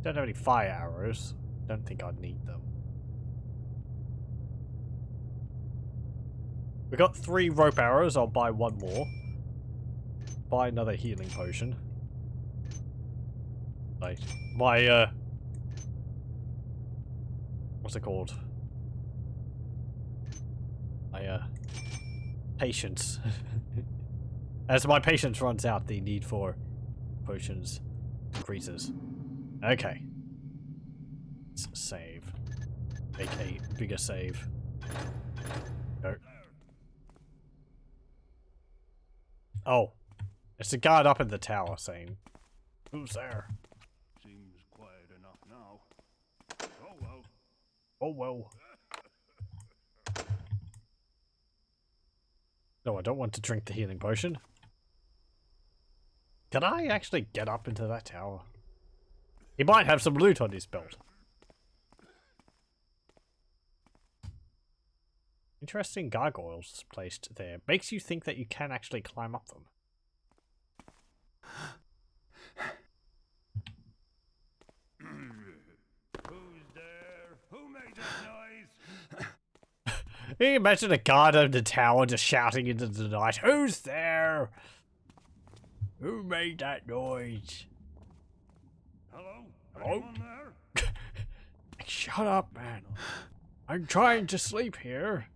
have any fire arrows. Don't think I'd need them. We got 3 rope arrows. I'll buy 1 more. Buy another healing potion. Like, my, what's it called? My, patience. As my patience runs out, the need for potions increases. Okay. Let's save. Make a bigger save. Go. Oh. It's the guard up in the tower saying, "Who's there?" Seems quiet enough now. Oh well. Oh well. No, I don't want to drink the healing potion. Can I actually get up into that tower? He might have some loot on his belt. Interesting gargoyles placed there. Makes you think that you can actually climb up them. Who's there? Who made that noise? Can you imagine a guard over the tower just shouting into the night, "Who's there? Who made that noise?" Hello? Hello? Anyone there? Shut up, man. I'm trying to sleep here.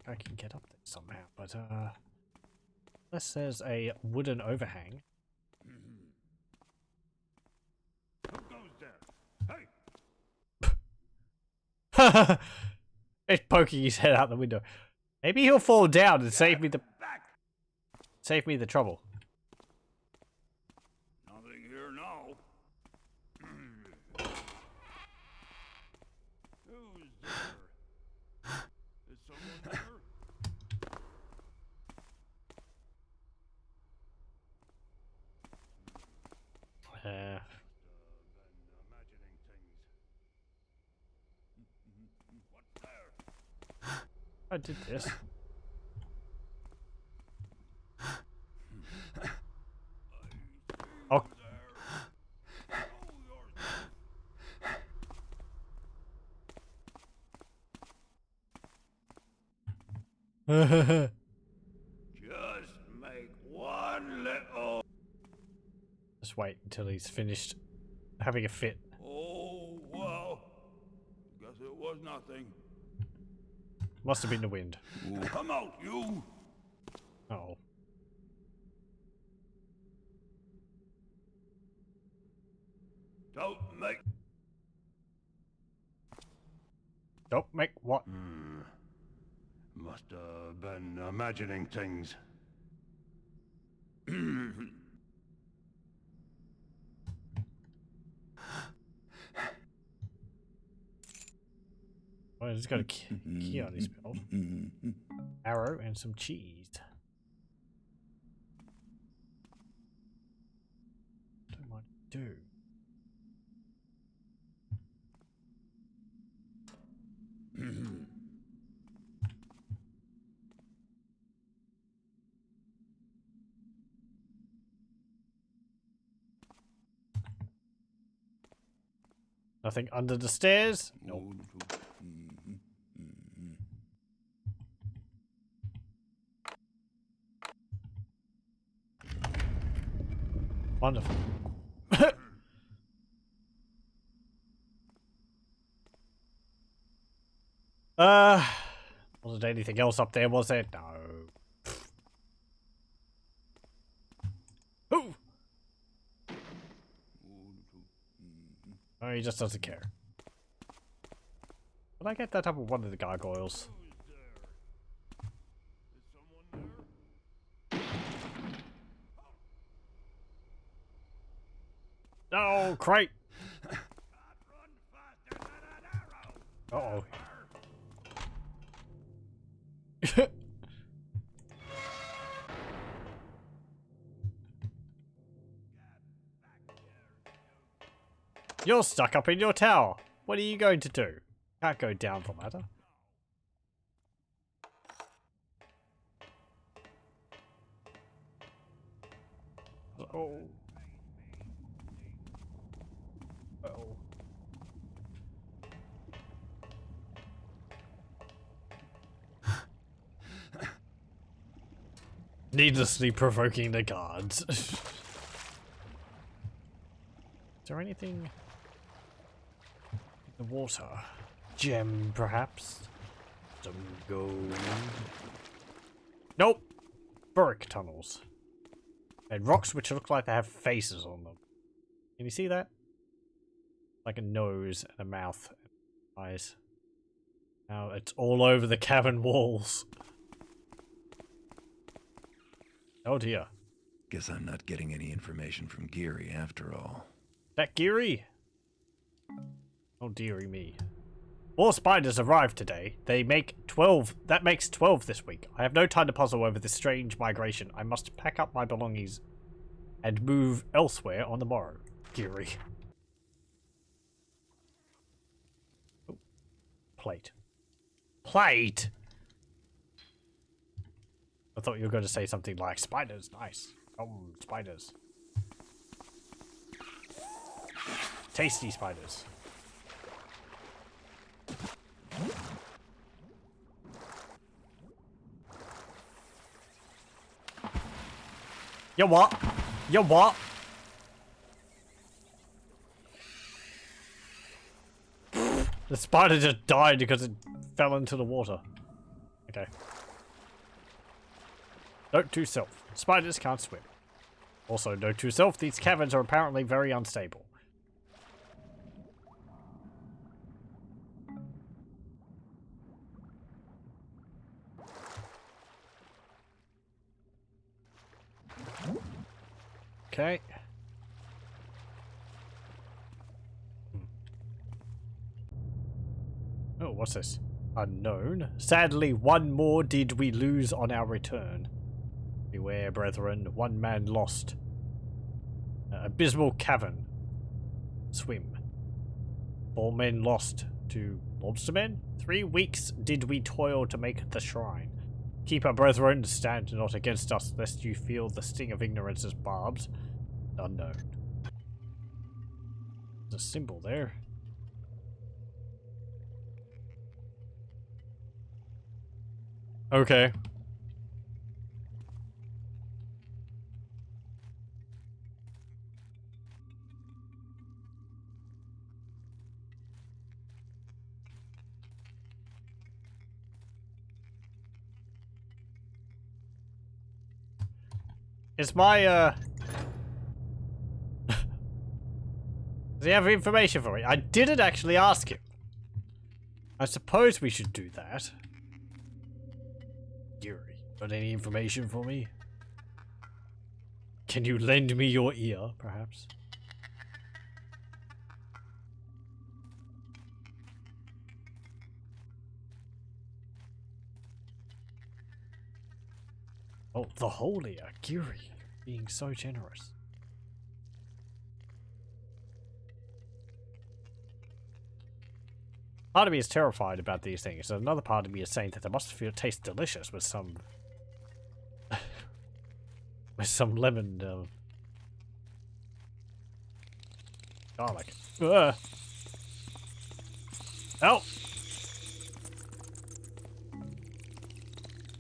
I can get up there somehow, but unless there's a wooden overhang. Who goes there? Hey! It's poking his head out the window. Maybe he'll fall down and save me the trouble. Nothing here now. Who's there? Is someone there? Uh, Been imagining things. What's there? I did this. Oh. Just make one little. Just wait until he's finished having a fit. Oh, well. Guess it was nothing. Must have been the wind. Come out, you! Oh. Don't make. Don't make what? Must have been imagining things. Oh, he's got a key on his belt. Arrow and some cheese. Don't want to do. Nothing under the stairs? Nope. Wonderful. Wasn't anything else up there, was there? No. Ooh! he just doesn't care. Can I get that up with one of the gargoyles? No, crate! Uh-oh. You're stuck up in your tower. What are you going to do? Can't go down the ladder. Oh. Oh. Needlessly provoking the guards. Is there anything in the water? Gem, perhaps? Some gold? Nope! Burrick tunnels. And rocks which look like they have faces on them. Can you see that? Like a nose and a mouth and eyes. Now it's all over the cabin walls. Oh dear. Guess I'm not getting any information from Geary after all. That Geary? Oh dearie me. More spiders arrived today. They make 12. That makes 12 this week. I have no time to puzzle over this strange migration. I must pack up my belongings and move elsewhere on the morrow. Geary. Oh. Plate. Plate? I thought you were going to say something like spiders. Nice. Spiders. Tasty spiders. You what? You what? The spider just died because it fell into the water. Okay. Note to self. Spiders can't swim. Also, note to self, these caverns are apparently very unstable. Okay. Oh, what's this? Unknown. Sadly, one more did we lose on our return. Beware, brethren. One man lost. Abysmal cavern. Swim. 4 men lost to lobstermen. 3 weeks did we toil to make the shrine. Keep our brethren, stand not against us, lest you feel the sting of ignorance as barbs. Unknown. There's a symbol there. Okay. Is my, Does he have information for me? I didn't actually ask him. I suppose we should do that. Yuri, got any information for me? Can you lend me your ear, perhaps? Oh, the whole ear. Yuri, being so generous. Part of me is terrified about these things, and another part of me is saying that they must taste delicious with some... with some lemon, garlic. Ugh. Oh!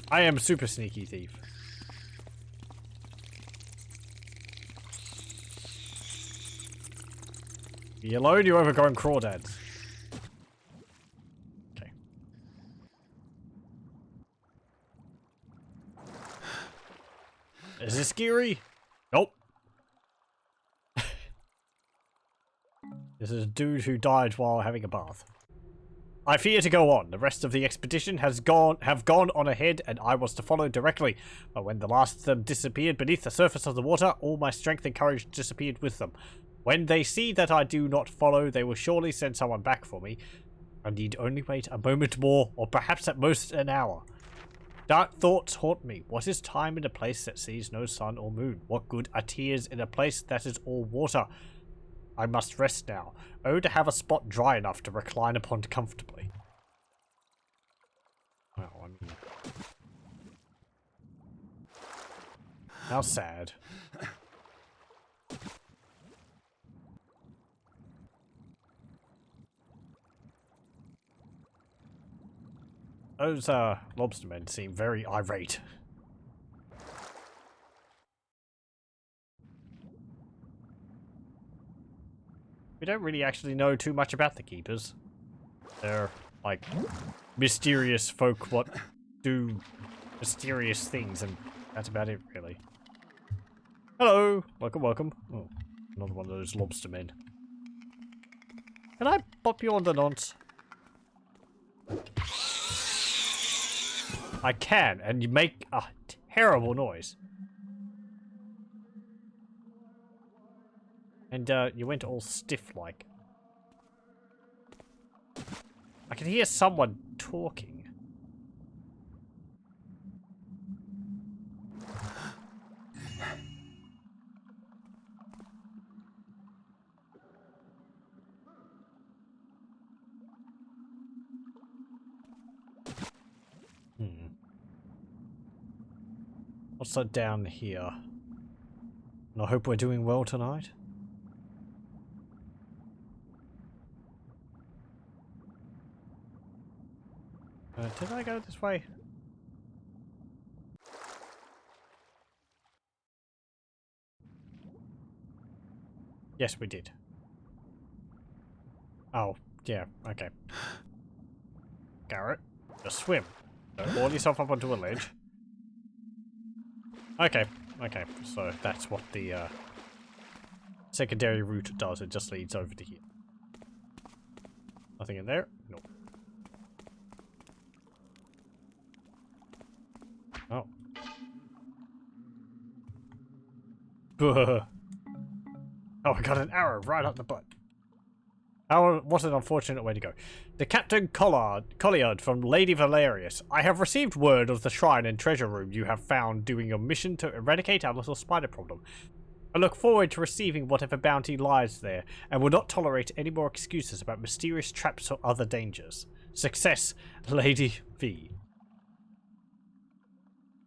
I am super sneaky thief. Be alone, you overgrown crawdads. Okay. Is this scary? Nope. This is a dude who died while having a bath. I fear to go on. The rest of the expedition have gone on ahead, and I was to follow directly. But when the last of them disappeared beneath the surface of the water, all my strength and courage disappeared with them. When they see that I do not follow, they will surely send someone back for me. I need only wait a moment more, or perhaps at most an hour. Dark thoughts haunt me. What is time in a place that sees no sun or moon? What good are tears in a place that is all water? I must rest now. Oh, to have a spot dry enough to recline upon comfortably. Well, I mean... how sad. Those, lobstermen seem very irate. We don't really actually know too much about the keepers. They're, like, mysterious folk what do mysterious things, and that's about it, really. Hello! Welcome, welcome. Oh, another one of those lobstermen. Can I pop you on the nonce? I can, and you make a terrible noise. And, you went all stiff-like. I can hear someone talking. What's that down here? And I hope we're doing well tonight. Did I go this way? Yes, we did. Oh, yeah, okay. Garrett, just swim. Don't haul yourself up onto a ledge. Okay, okay, so that's what the secondary route does. It just leads over to here. Nothing in there? No. Oh. Oh, I got an arrow right up the butt. Oh, what an unfortunate way to go. To Captain Colliard from Lady Valerius. I have received word of the shrine and treasure room you have found doing your mission to eradicate our little spider problem. I look forward to receiving whatever bounty lies there, and will not tolerate any more excuses about mysterious traps or other dangers. Success, Lady V.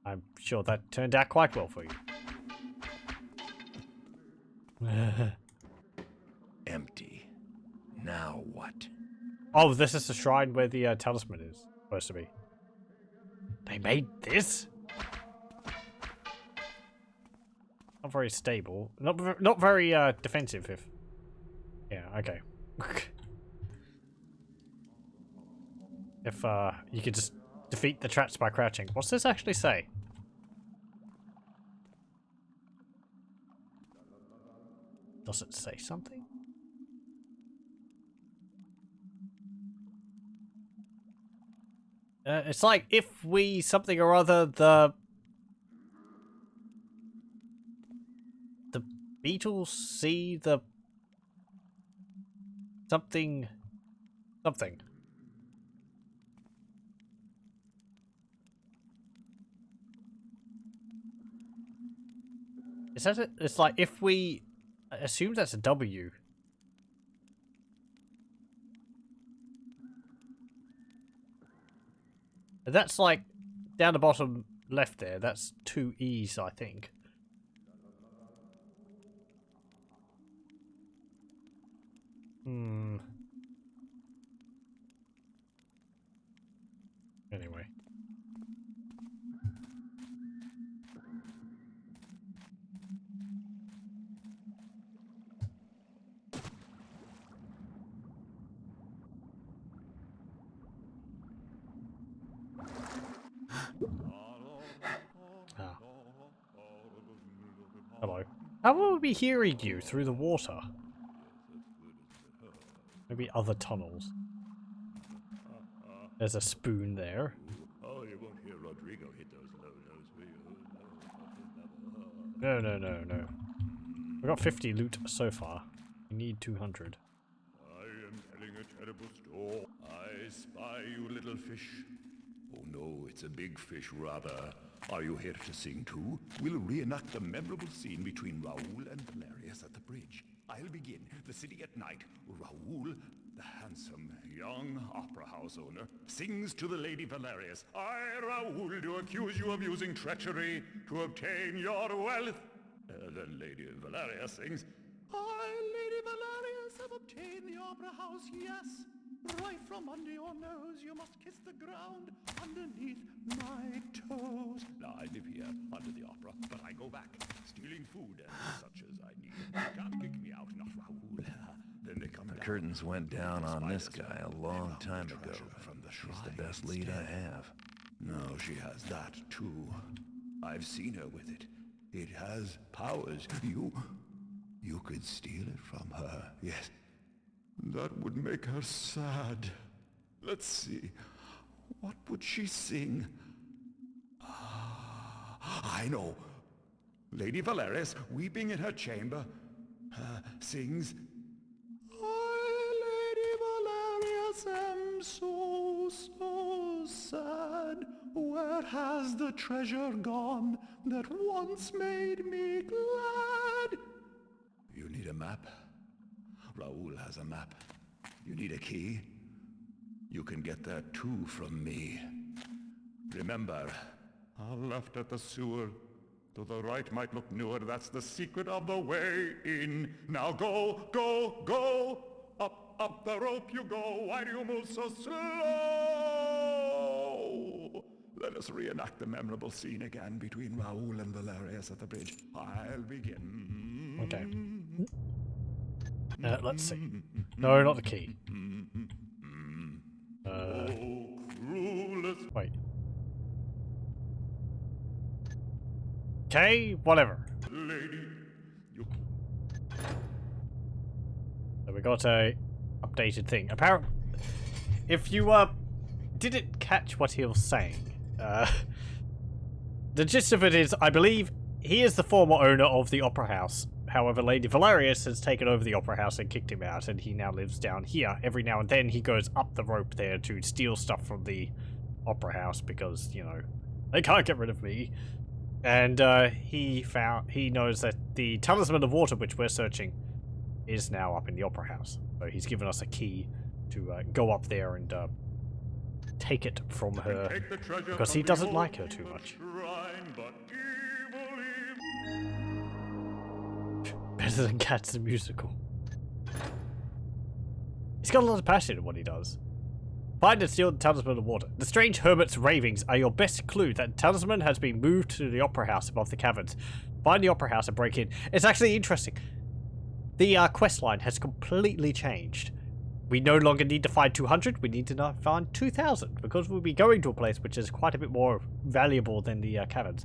I'm sure that turned out quite well for you. Empty. Now what? Oh, this is the shrine where the talisman is supposed to be. They made this? Not very stable. Not very defensive. If yeah, okay. If you could just defeat the traps by crouching. What's this actually say? Does it say something? It's like if we something or other the beetles see the something. Is that it? It's like if we I assume that's a W. That's like down the bottom left there. That's 2 E's, I think. Anyway. Ah. Hello. How will we be hearing you through the water? Maybe other tunnels. There's a spoon there. Oh, you won't hear Rodrigo hit those low notes, will you? No, no, no, no. We got 50 loot so far. We need 200. I am telling a terrible story. I spy you, little fish. Oh no, it's a big fish, rather. Are you here to sing too? We'll reenact the memorable scene between Raoul and Valerius at the bridge. I'll begin. The city at night. Raoul, the handsome, young opera house owner, sings to the Lady Valerius. I, Raoul, do accuse you of using treachery to obtain your wealth. Then Lady Valerius sings, I, Lady Valerius, have obtained the opera house, yes. Right from under your nose, you must kiss the ground underneath my toes. Now, I live here under the opera, but I go back, stealing food and such as I need. You can't kick me out, not Raoul. Then they come The down. curtains went down on this guy a long Raoul time ago. treasure from the She's shrine the best lead I instead. have. No, she has that too. I've seen her with it. It has powers. You could steal it from her. Yes. That would make her sad. Let's see. What would she sing? I know. Lady Valerius, weeping in her chamber, sings, I, Lady Valerius, am so sad. Where has the treasure gone that once made me glad? You need a map? Raoul has a map. You need a key? You can get that too from me. Remember, left at the sewer. To the right might look newer. That's the secret of the way in. Now go, go, go! Up, up the rope you go. Why do you move so slow? Let us reenact the memorable scene again between Raoul and Valerius at the bridge. I'll begin. Okay. Let's see. No, not the key. Cruelest Wait. Okay, whatever. lady, you So we got a updated thing. Apparently, if you didn't catch what he was saying, the gist of it is, I believe he is the former owner of the opera house. However, Lady Valerius has taken over the opera house and kicked him out, and he now lives down here. Every now and then he goes up the rope there to steal stuff from the opera house because, you know, they can't get rid of me. And he knows that the Talisman of Water, which we're searching, is now up in the opera house. So he's given us a key to go up there and take it from her, take the treasure because from he the doesn't old like her too evil much. shrine, but evil. Better than Cats the Musical. He's got a lot of passion in what he does. Find and steal the Talisman of Water. The strange hermit's ravings are your best clue that the talisman has been moved to the opera house above the caverns. Find the opera house and break in. It's actually interesting. The quest line has completely changed. We no longer need to find 200, we need to now find 2,000, because we'll be going to a place which is quite a bit more valuable than the caverns.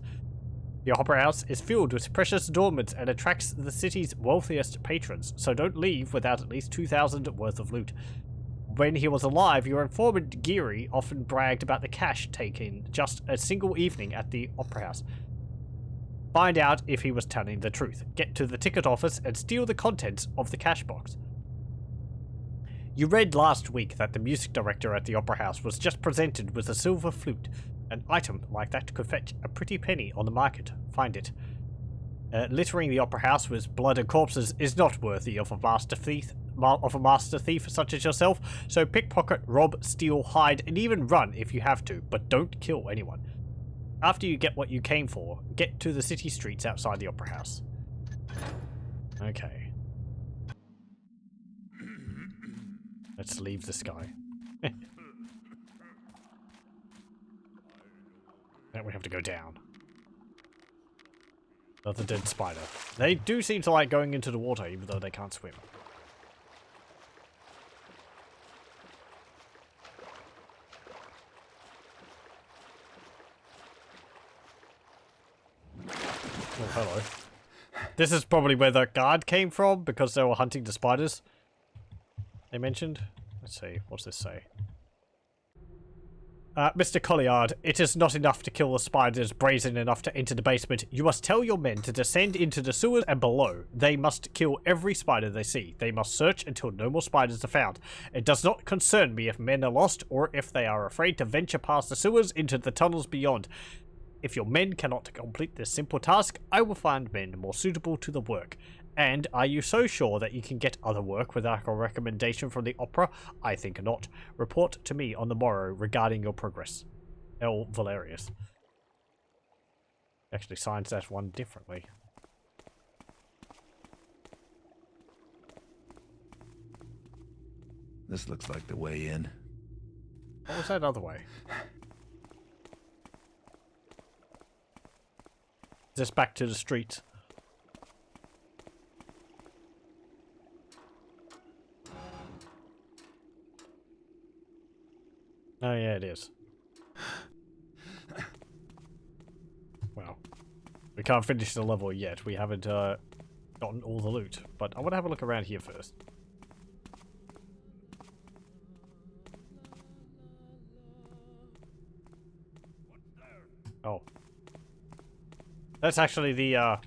The opera house is filled with precious adornments and attracts the city's wealthiest patrons, so don't leave without at least 2,000 worth of loot. When he was alive, your informant Geary often bragged about the cash taken just a single evening at the opera house. Find out if he was telling the truth. Get to the ticket office and steal the contents of the cash box. You read last week that the music director at the opera house was just presented with a silver flute. An item like that could fetch a pretty penny on the market. Find it. Littering the opera house with blood and corpses is not worthy of a master thief such as yourself, so pickpocket, rob, steal, hide, and even run if you have to, but don't kill anyone. After you get what you came for, get to the city streets outside the opera house. Okay. Let's leave this guy. Now we have to go down. Another dead spider. They do seem to like going into the water, even though they can't swim. Oh, hello. This is probably where the guard came from, because they were hunting the spiders. they mentioned? Let's see, what's this say? Mr. Colliard, it is not enough to kill the spiders brazen enough to enter the basement. You must tell your men to descend into the sewers and below. They must kill every spider they see. They must search until no more spiders are found. It does not concern me if men are lost or if they are afraid to venture past the sewers into the tunnels beyond. If your men cannot complete this simple task, I will find men more suitable to the work. And are you so sure that you can get other work without a recommendation from the opera? I think not. Report to me on the morrow regarding your progress. L. Valerius. Actually signs that one differently. This looks like the way in. What was that other way? Is this back to the street? Oh yeah, it is. Well, we can't finish the level yet. We haven't gotten all the loot, but I want to have a look around here first. Oh. That's actually the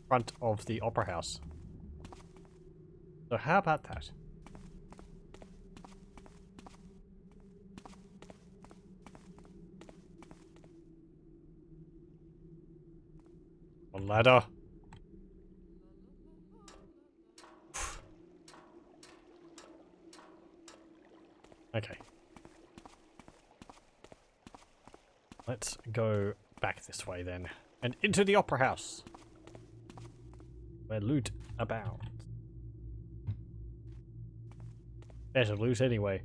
front of the opera house. So how about that? A ladder. Okay. Let's go back this way then. And into the opera house. Where loot abounds. Better loot anyway.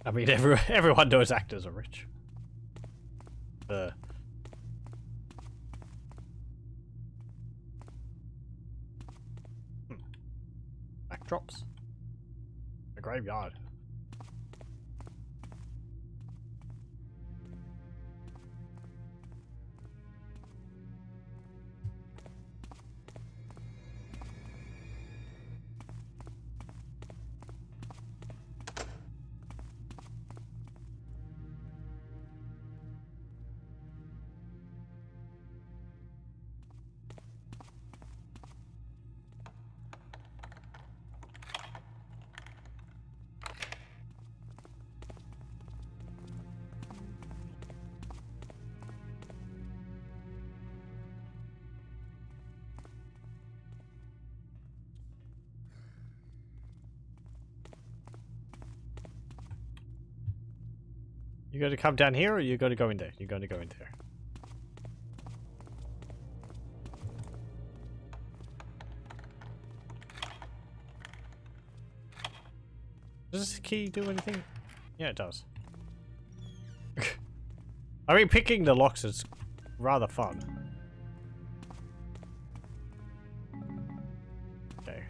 I mean, everyone knows actors are rich. Backdrops. A graveyard. You going to come down here, or you going to go in there? You're going to go in there. Does this key do anything? Yeah, it does. I mean, picking the locks is rather fun. Okay.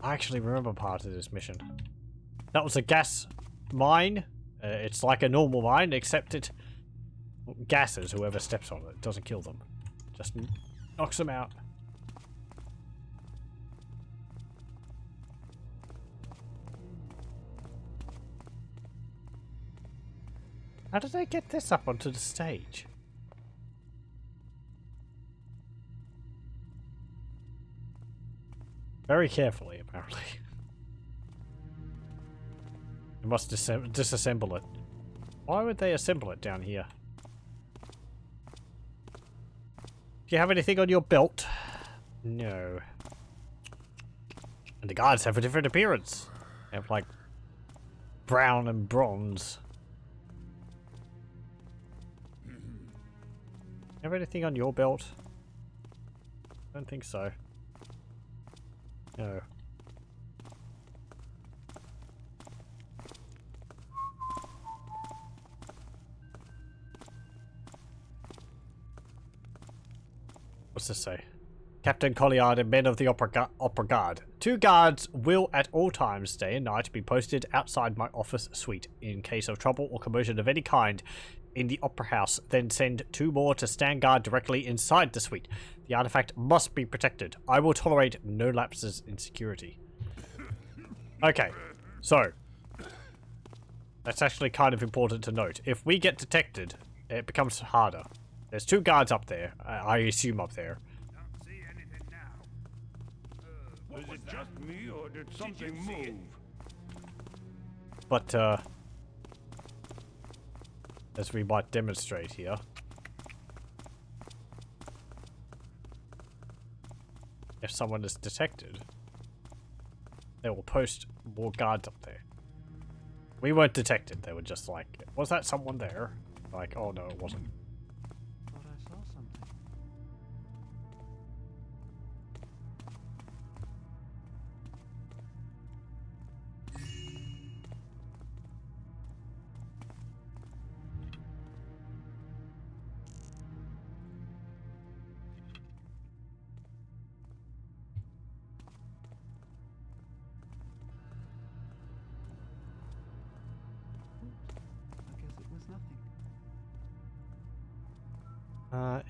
I actually remember part of this mission. That was a gas mine. It's like a normal mine, except it gases whoever steps on it. It doesn't kill them. Just knocks them out. How did I get this up onto the stage? Very carefully, apparently. You must disassemble it. Why would they assemble it down here? Do you have anything on your belt? No. And the guards have a different appearance. They have like brown and bronze. Have anything on your belt? Don't think so. No. What's this say? Captain Colliard and men of the Opera Guard. 2 guards will at all times, day and night, be posted outside my office suite. In case of trouble or commotion of any kind, in the Opera House, then send 2 more to stand guard directly inside the suite. The artifact must be protected. I will tolerate no lapses in security. Okay, so that's actually kind of important to note. If we get detected, it becomes harder. There's 2 guards up there, I assume up there. Don't see anything now. Was it just me, or did something move? But, as we might demonstrate here, if someone is detected, they will post more guards up there. We weren't detected. They were just like, was that someone there? Like, oh no, it wasn't. Thought I saw something. I guess it was nothing.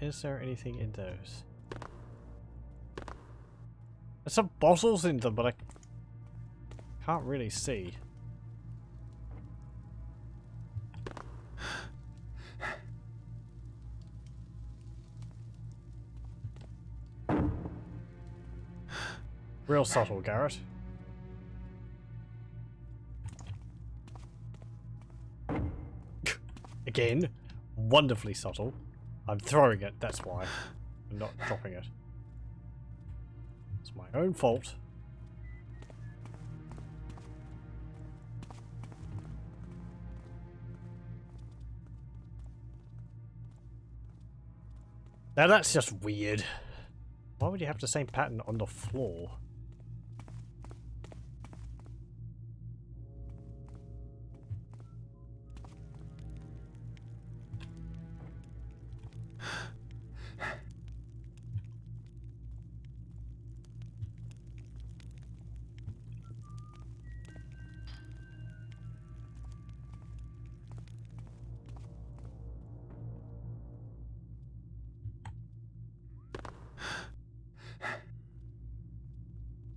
Is there anything in those? There's some bottles in them, but I can't really see. Real subtle, Garrett. Again, wonderfully subtle. I'm throwing it, that's why. I'm not dropping it. It's my own fault. Now that's just weird. Why would you have the same pattern on the floor?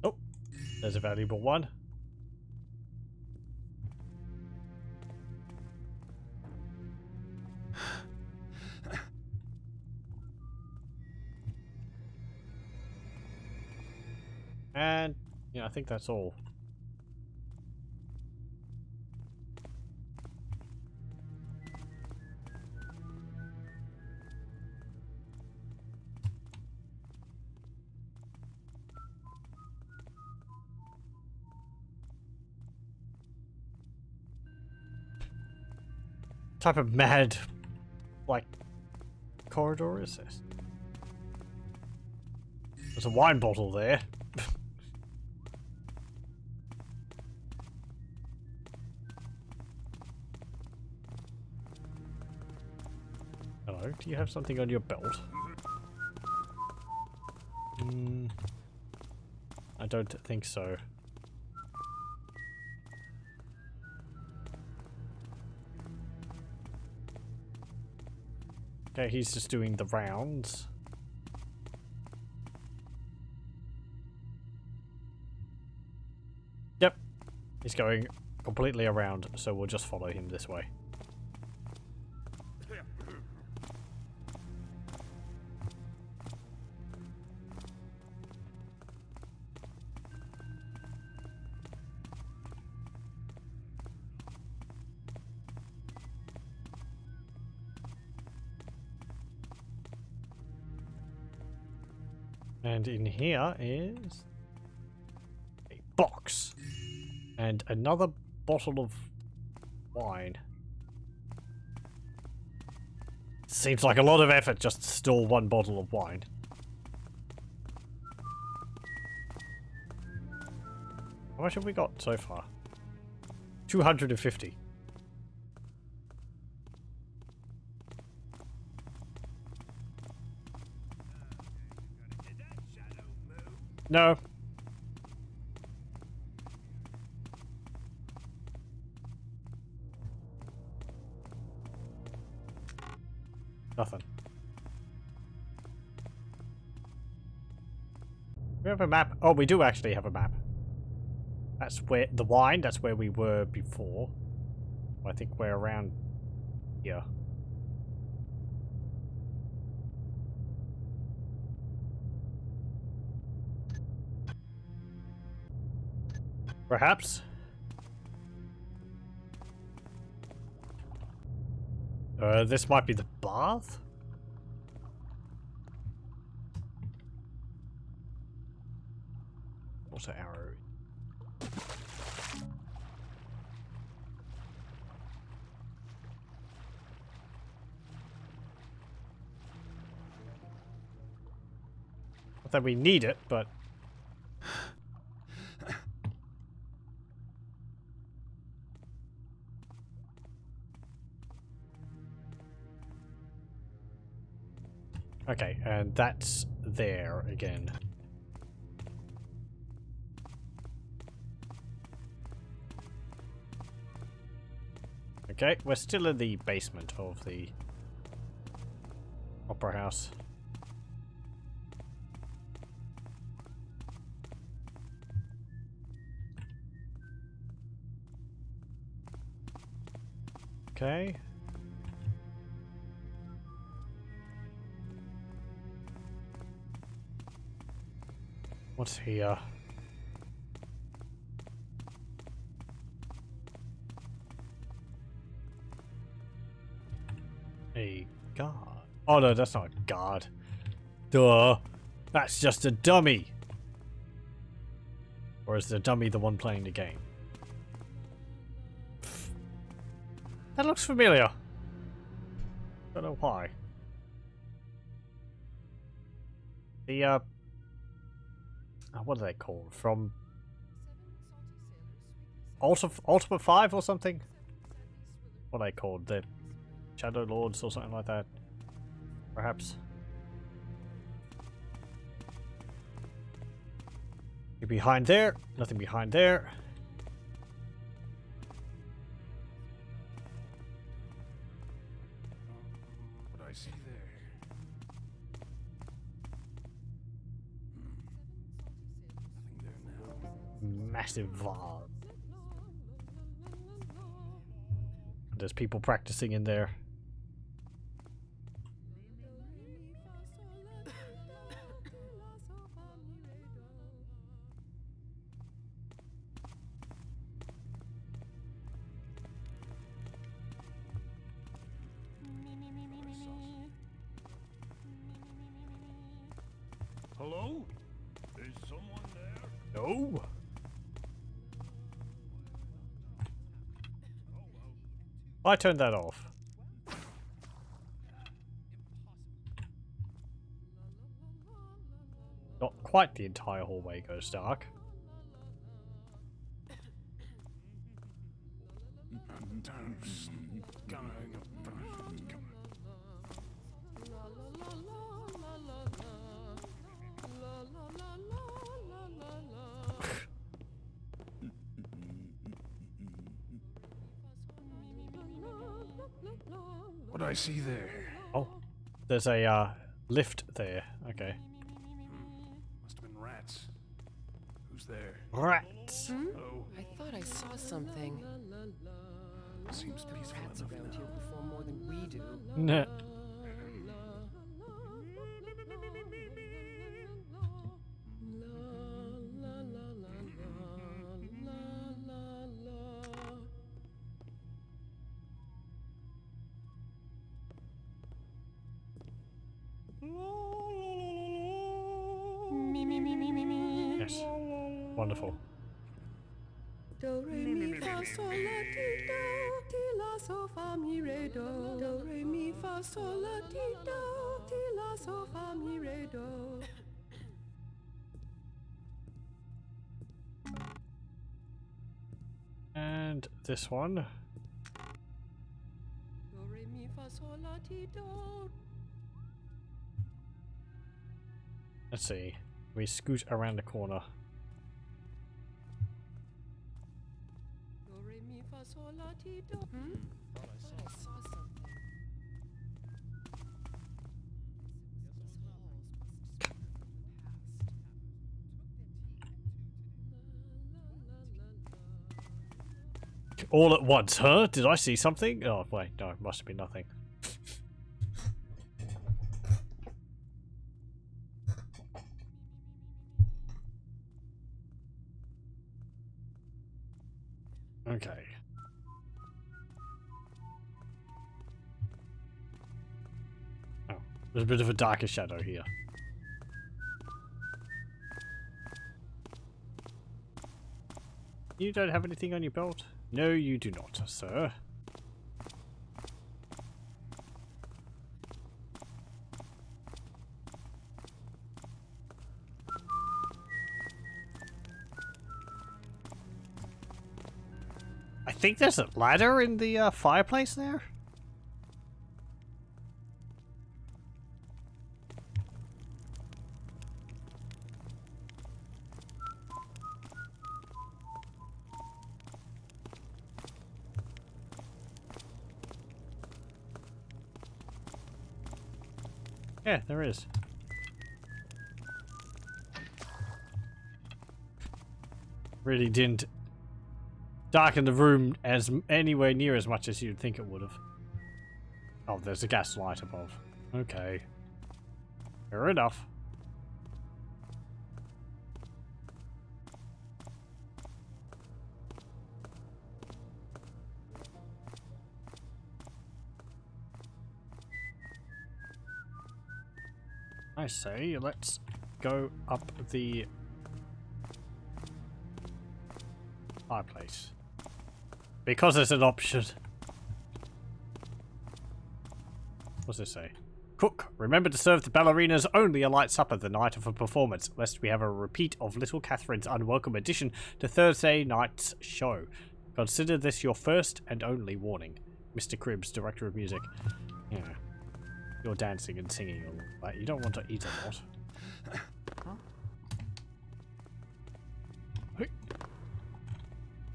Oh, there's a valuable one. And yeah, I think that's all. Type of mad, like, corridor is this? There's a wine bottle there. Hello, do you have something on your belt? I don't think so. Okay, he's just doing the rounds. Yep, he's going completely around, so we'll just follow him this way. And in here is a box and another bottle of wine. Seems like a lot of effort just to store one bottle of wine. How much have we got so far? 250. No. Nothing. We have a map. Oh, we do actually have a map. That's where the wine. That's where we were before. I think we're around here. Perhaps. This might be the bath? Water arrow. Not that we need it, but... Okay, and that's there again. Okay, we're still in the basement of the opera house. Okay. What's here? A guard. Oh no, that's not a guard. Duh. That's just a dummy. Or is the dummy the one playing the game? Pfft. That looks familiar. Don't know why. The what are they called? From Ultimate 5 or something? What are they called? The Shadow Lords or something like that? Perhaps. You're behind there. Nothing behind there. What I see there. Massive vase. There's people practicing in there. Hello? Is someone there? No. I turned that off. Not quite the entire hallway goes dark. What I see there. Oh, there's a lift there. Okay. Must have been rats. Who's there? Rats. Oh, I thought I saw something. seems peaceful Rats enough around now. here perform more than we do. Nah. Yes. Wonderful. Do re mi fa sol la ti la so fa mi re do. Do re mi fa sol la ti la so fa mi re do. And this one. Do re mi fa sol la ti do. Let's see. We scoot around the corner. Do re mi fa sol la ti do. Thought I saw something. All at once, huh? Did I see something? Oh, wait, no, it must have been nothing. Okay. Oh, there's a bit of a darker shadow here. You don't have anything on your belt? No, you do not, sir. I think there's a ladder in the fireplace there. Yeah, there is. Really didn't darken the room as anywhere near as much as you'd think it would have. Oh, there's a gas light above. Okay. Fair enough. I say, let's go up the fireplace. Because it's an option. What's this say? Cook, remember to serve the ballerinas only a light supper the night of a performance, lest we have a repeat of Little Catherine's unwelcome addition to Thursday night's show. Consider this your first and only warning. Mr. Cribbs, Director of Music. Yeah. You're dancing and singing all that. You don't want to eat a lot. Huh? Hey.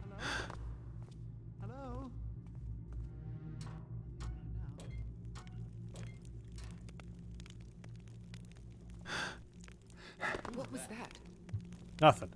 Hello? Hello? What was that? Nothing.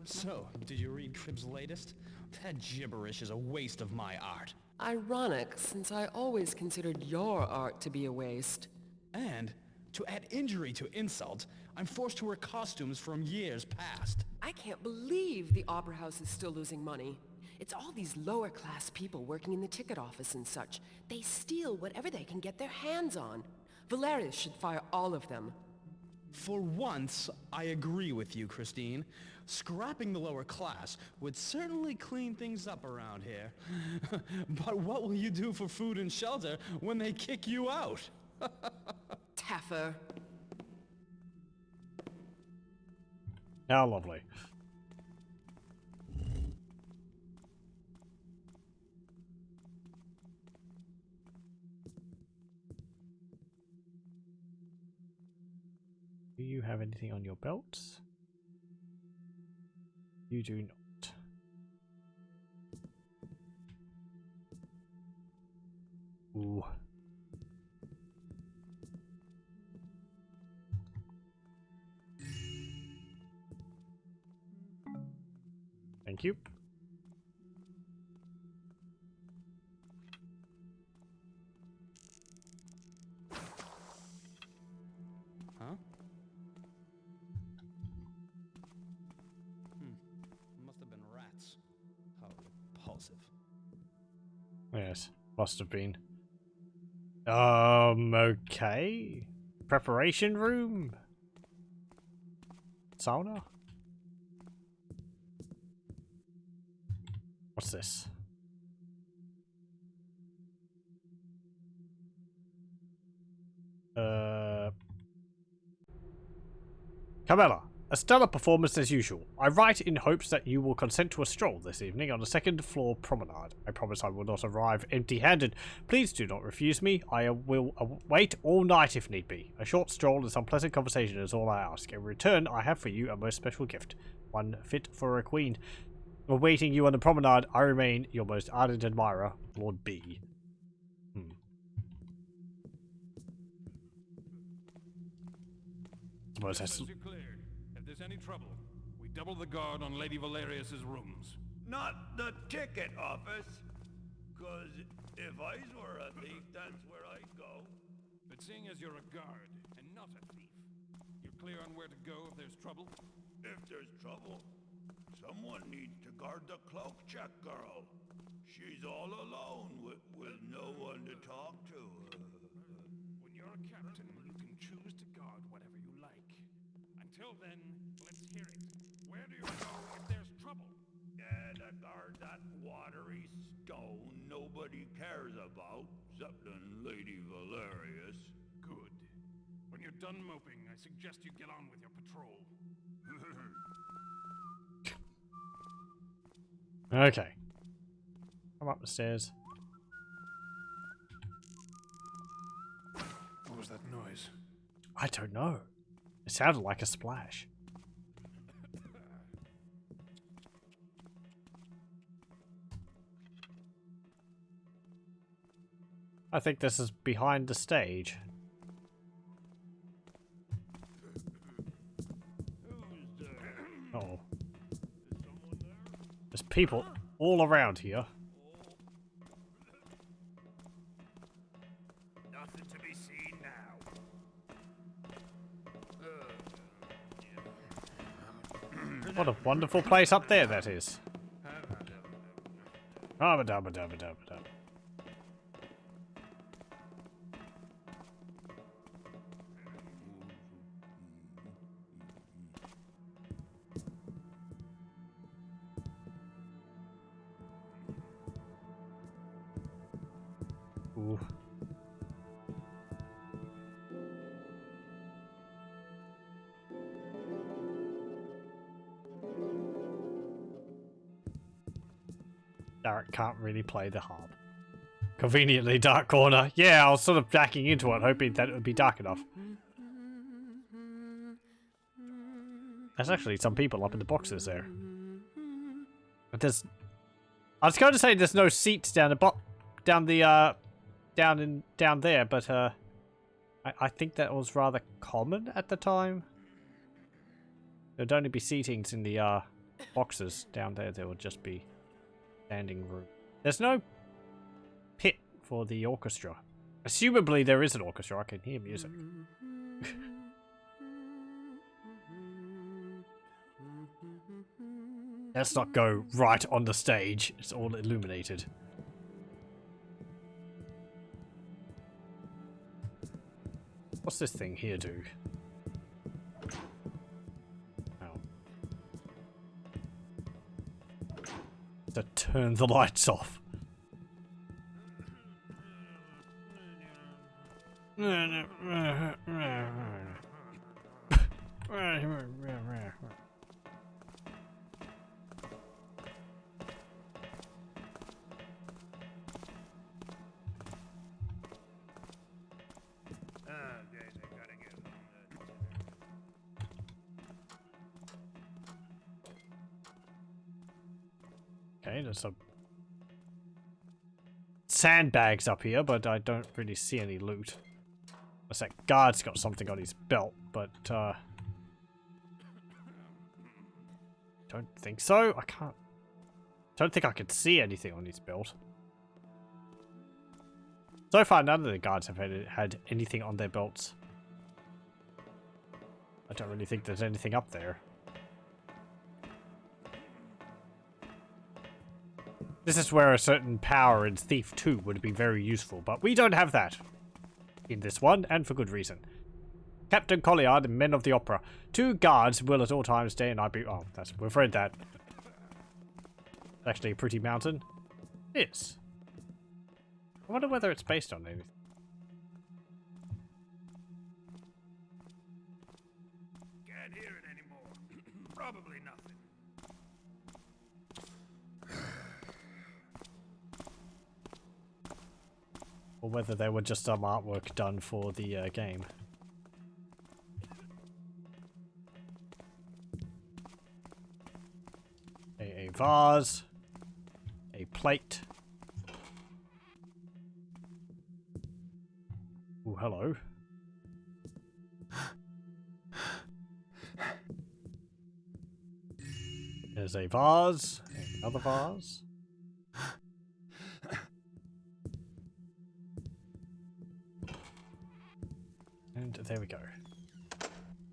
So, did you read Cribb's latest? That gibberish is a waste of my art. Ironic, since I always considered your art to be a waste. And, to add injury to insult, I'm forced to wear costumes from years past. I can't believe the Opera House is still losing money. It's all these lower class people working in the ticket office and such. They steal whatever they can get their hands on. Valerius should fire all of them. For once, I agree with you, Christine. Scrapping the lower class would certainly clean things up around here. But what will you do for food and shelter when they kick you out? Taffer. How lovely. Do you have anything on your belts? You do not. Ooh. Thank you. Huh? Must have been rats. How repulsive. Yes, must have been. Okay. Preparation room. Sauna. What's this? Carmela, a stellar performance as usual. I write in hopes that you will consent to a stroll this evening on the second floor promenade. I promise I will not arrive empty-handed. Please do not refuse me. I will wait all night if need be. A short stroll and some pleasant conversation is all I ask. In return, I have for you a most special gift. One fit for a queen. Awaiting you on the promenade, I remain your most ardent admirer, Lord B. Suppose that's... You're cleared. If there's any trouble, we double the guard on Lady Valerius's rooms. Not the ticket office. 'Cause if I were a thief, that's where I'd go. But seeing as you're a guard and not a thief, you're clear on where to go if there's trouble? If there's trouble, someone needs to guard the cloak check girl. She's all alone with no one to talk to. When you're a captain, you can choose to guard whatever you like. Until then, let's hear it. Where do you go if there's trouble? Yeah, to guard that watery stone nobody cares about, except Lady Valerius. Good. When you're done moping, I suggest you get on with your patrol. Okay. Come up the stairs. What was that noise? I don't know. It sounded like a splash. I think this is behind the stage. Oh. There's people all around here. Nothing to be seen now. What a wonderful place up there that is. Dabba dabba dabba dabba dabba. Ooh. Garrett can't really play the harp. Conveniently dark corner. Yeah, I was sort of backing into it, hoping that it would be dark enough. There's actually some people up in the boxes there. But there's... I was going to say there's no seats down the down there, but I think that was rather common at the time. There'd only be seatings in the boxes down there. There would just be standing room. There's no pit for the orchestra. Assumably there is an orchestra. I can hear music. Let's not go right on the stage. It's all illuminated. What's this thing here do? Oh. To turn the lights off. Okay, there's some sandbags up here, but I don't really see any loot. Unless that guard's got something on his belt, but don't think so. I can't. Don't think I can see anything on his belt. So far, none of the guards have had anything on their belts. I don't really think there's anything up there. This is where a certain power in Thief 2 would be very useful, but we don't have that in this one, and for good reason. Captain Colliard and Men of the Opera. 2 guards will at all times day and night be... Oh, we've read that. Actually a pretty mountain. It is. I wonder whether it's based on anything. Can't hear it anymore. Probably nothing. Or whether they were just some artwork done for the game. A vase. A plate. Oh, hello. There's a vase, another vase. And there we go.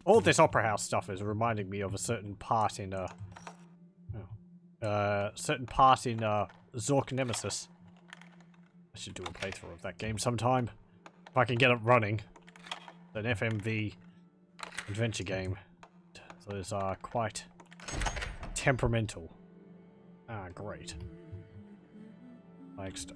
All this Opera House stuff is reminding me of a certain part in Zork Nemesis. I should do a playthrough of that game sometime. If I can get it running. An FMV adventure game. Those are quite temperamental. Ah, great. Flagstone.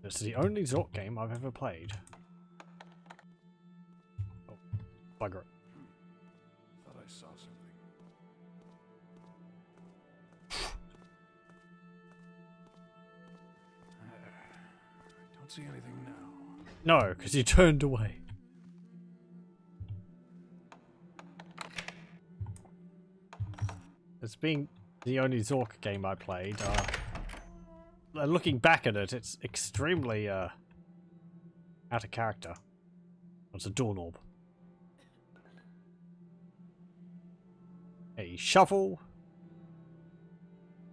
This is the only Zork game I've ever played. Oh, bugger it. Thought I saw something. I don't see anything now. No, because you turned away. It's being the only Zork game I played. Looking back at it, it's extremely out of character. It's a doorknob. A shovel.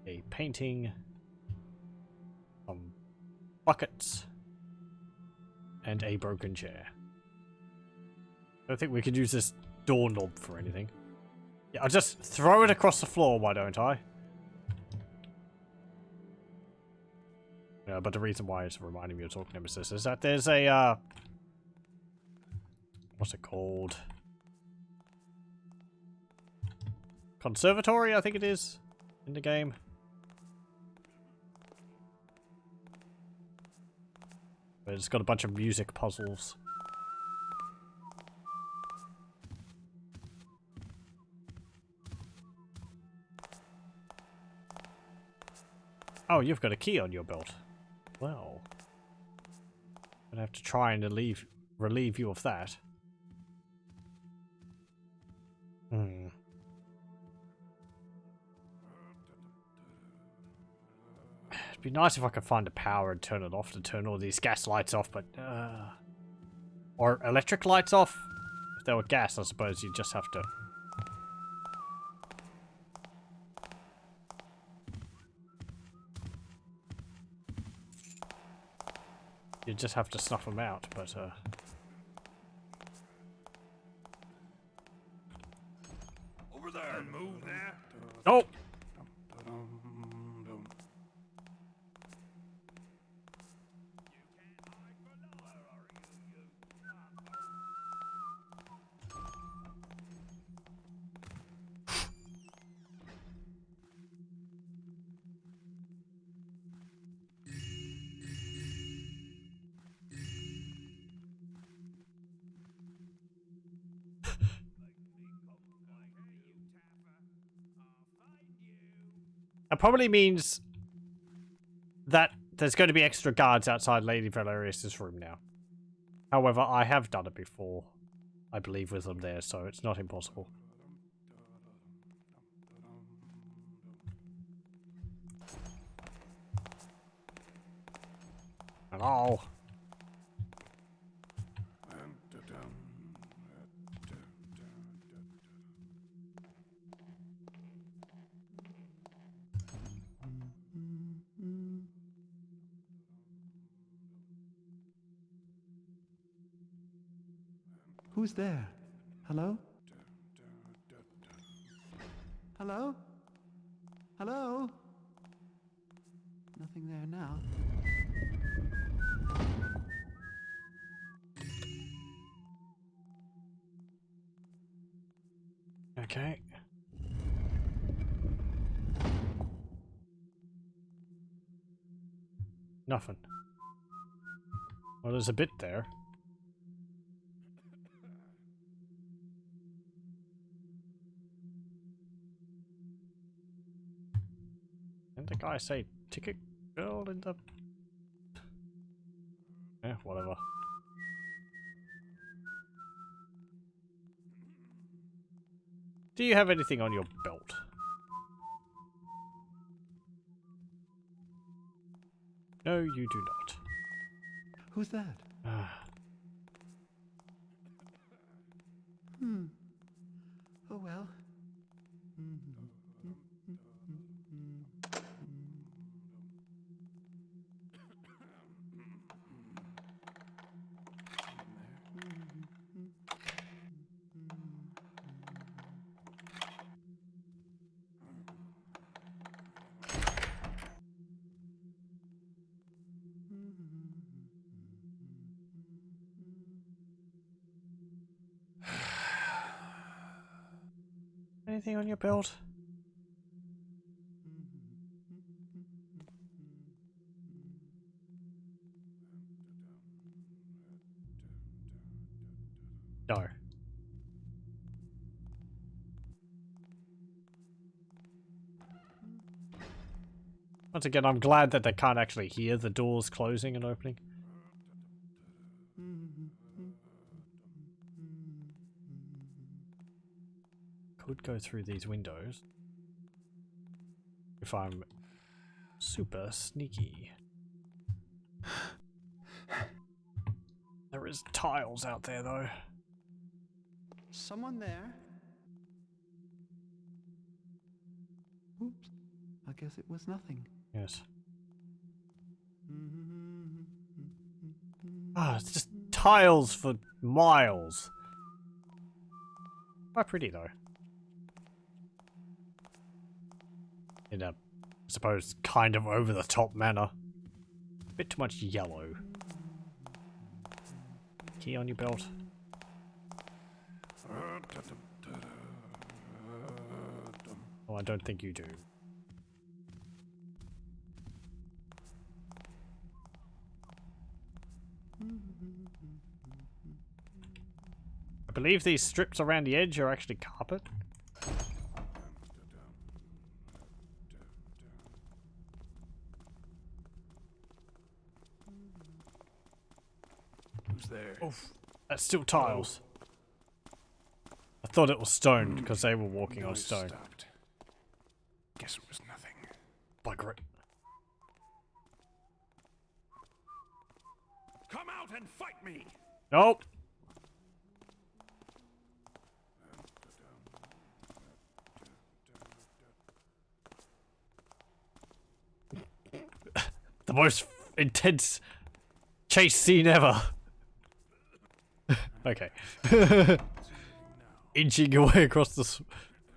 A painting. Some buckets. And a broken chair. I don't think we could use this doorknob for anything. Yeah, I'll just throw it across the floor, why don't I? Yeah, but the reason why it's reminding me of Zork Nemesis is that there's a, what's it called? Conservatory, I think it is, in the game. But it's got a bunch of music puzzles. Oh, you've got a key on your belt. Well, I'm gonna have to try and relieve you of that. Hmm. It'd be nice if I could find the power and turn it off to turn all these gas lights off, but or electric lights off. If they were gas, I suppose you'd just have to. You just have to snuff them out, but Over there, move there. oh! That probably means that there's going to be extra guards outside Lady Valerius' room now. However, I have done it before, I believe, with them there, so it's not impossible. Hello? Who's there? Hello? Hello? Hello? Nothing there now. Okay. Nothing. Well, there's a bit there. Didn't the guy say ticket girl in the... Eh, whatever. Do you have anything on your belt? No, you do not. Who's that? Oh well. Anything on your belt? No. Once again, I'm glad that they can't actually hear the doors closing and opening. Could go through these windows if I'm super sneaky. There is tiles out there though. Someone there? Oops. I guess it was nothing. Yes. Ah, it's just tiles for miles. Quite pretty though. In a, I suppose, kind of over the top manner. A bit too much yellow. Key on your belt. Oh, I don't think you do. I believe these strips around the edge are actually carpet. Who's there? Oof, that's still tiles. I thought it was stone because they were walking on Noise stone. stopped. Guess it was nothing. Bugger it. Come out and fight me! Nope. The most intense chase scene ever. Okay. Inching your way across the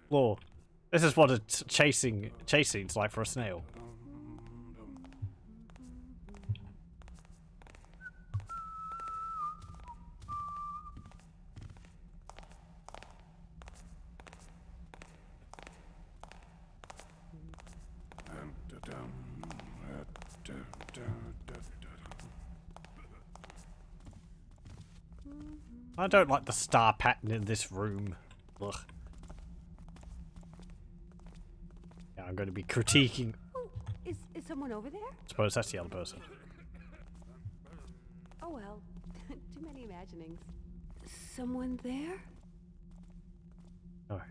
floor. This is what a chase scene's like for a snail. I don't like the star pattern in this room. Ugh. Yeah, I'm going to be critiquing. Oh, is someone over there? I suppose that's the other person. Oh well, too many imaginings. Someone there? No.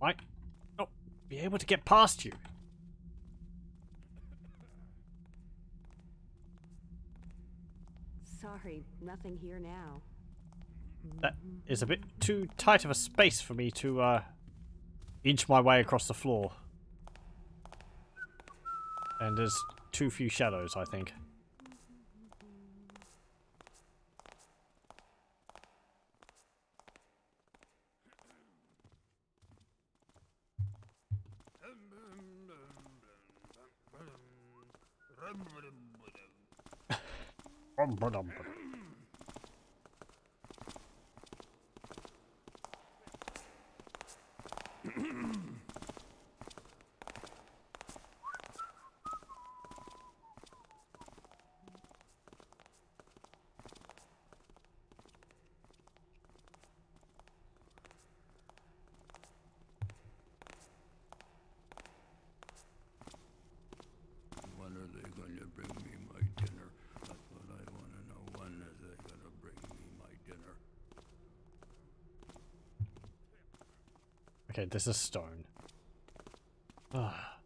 Might not be able to get past you. Sorry, nothing here now. That is a bit too tight of a space for me to inch my way across the floor. And there's too few shadows, I think. When are they going to bring me my dinner? That's what I want to know. When are they going to bring me my dinner? Okay, this is stone. Ah.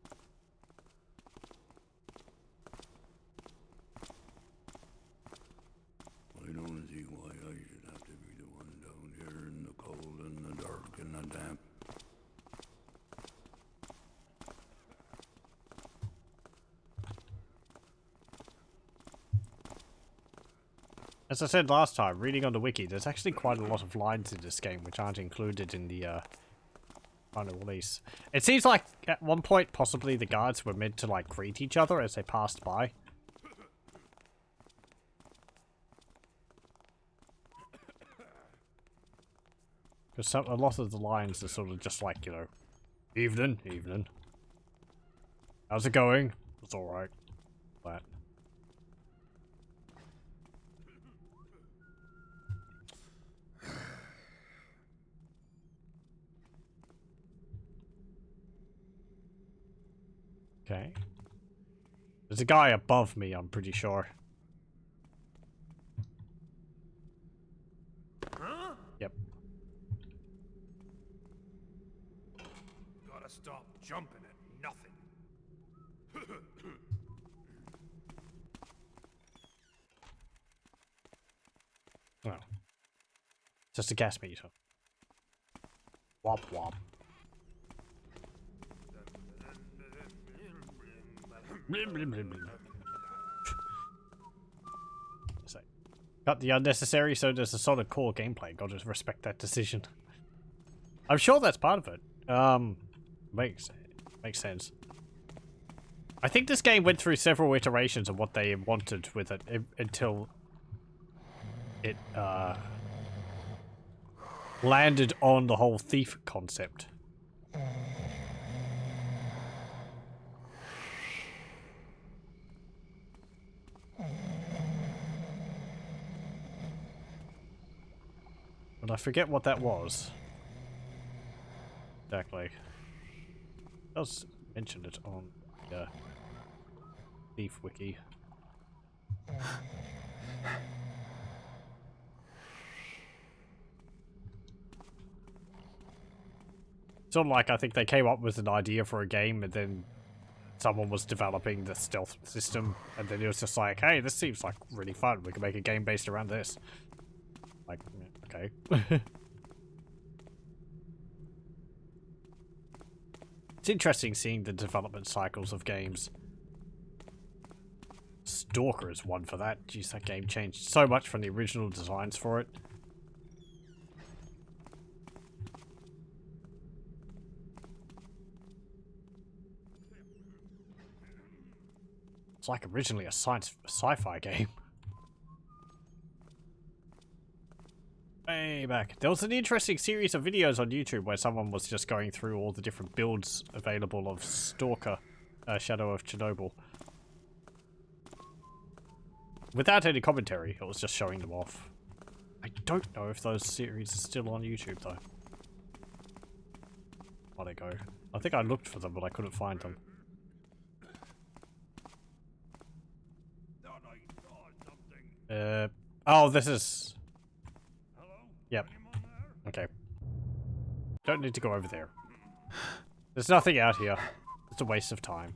As I said last time, reading on the wiki, there's actually quite a lot of lines in this game which aren't included in the final release. It seems like at one point, possibly the guards were meant to like greet each other as they passed by. Because a lot of the lines are sort of just like, you know, evening, evening. How's it going? It's alright. That. Okay. There's a guy above me, I'm pretty sure. Huh? Yep. Gotta stop jumping at nothing. Oh. Just a gas meter. Wop wop. So, got the unnecessary, so there's a solid core gameplay. Gotta respect that decision. I'm sure that's part of it. Makes sense. I think this game went through several iterations of what they wanted with it until it landed on the whole thief concept. But I forget what that was. Exactly. It does mention it on the Thief Wiki. Sort of like I think they came up with an idea for a game and then someone was developing the stealth system and then it was just like, hey, this seems like really fun. We can make a game based around this. Like, okay. It's interesting seeing the development cycles of games. Stalker is one for that. Jeez, that game changed so much from the original designs for it. It's like originally a sci-fi game. Way back. There was an interesting series of videos on YouTube where someone was just going through all the different builds available of Stalker, Shadow of Chernobyl. Without any commentary, it was just showing them off. I don't know if those series are still on YouTube though. Where'd they go? I think I looked for them, but I couldn't find them. Oh, this is... Yep. Okay. Don't need to go over there. There's nothing out here. It's a waste of time.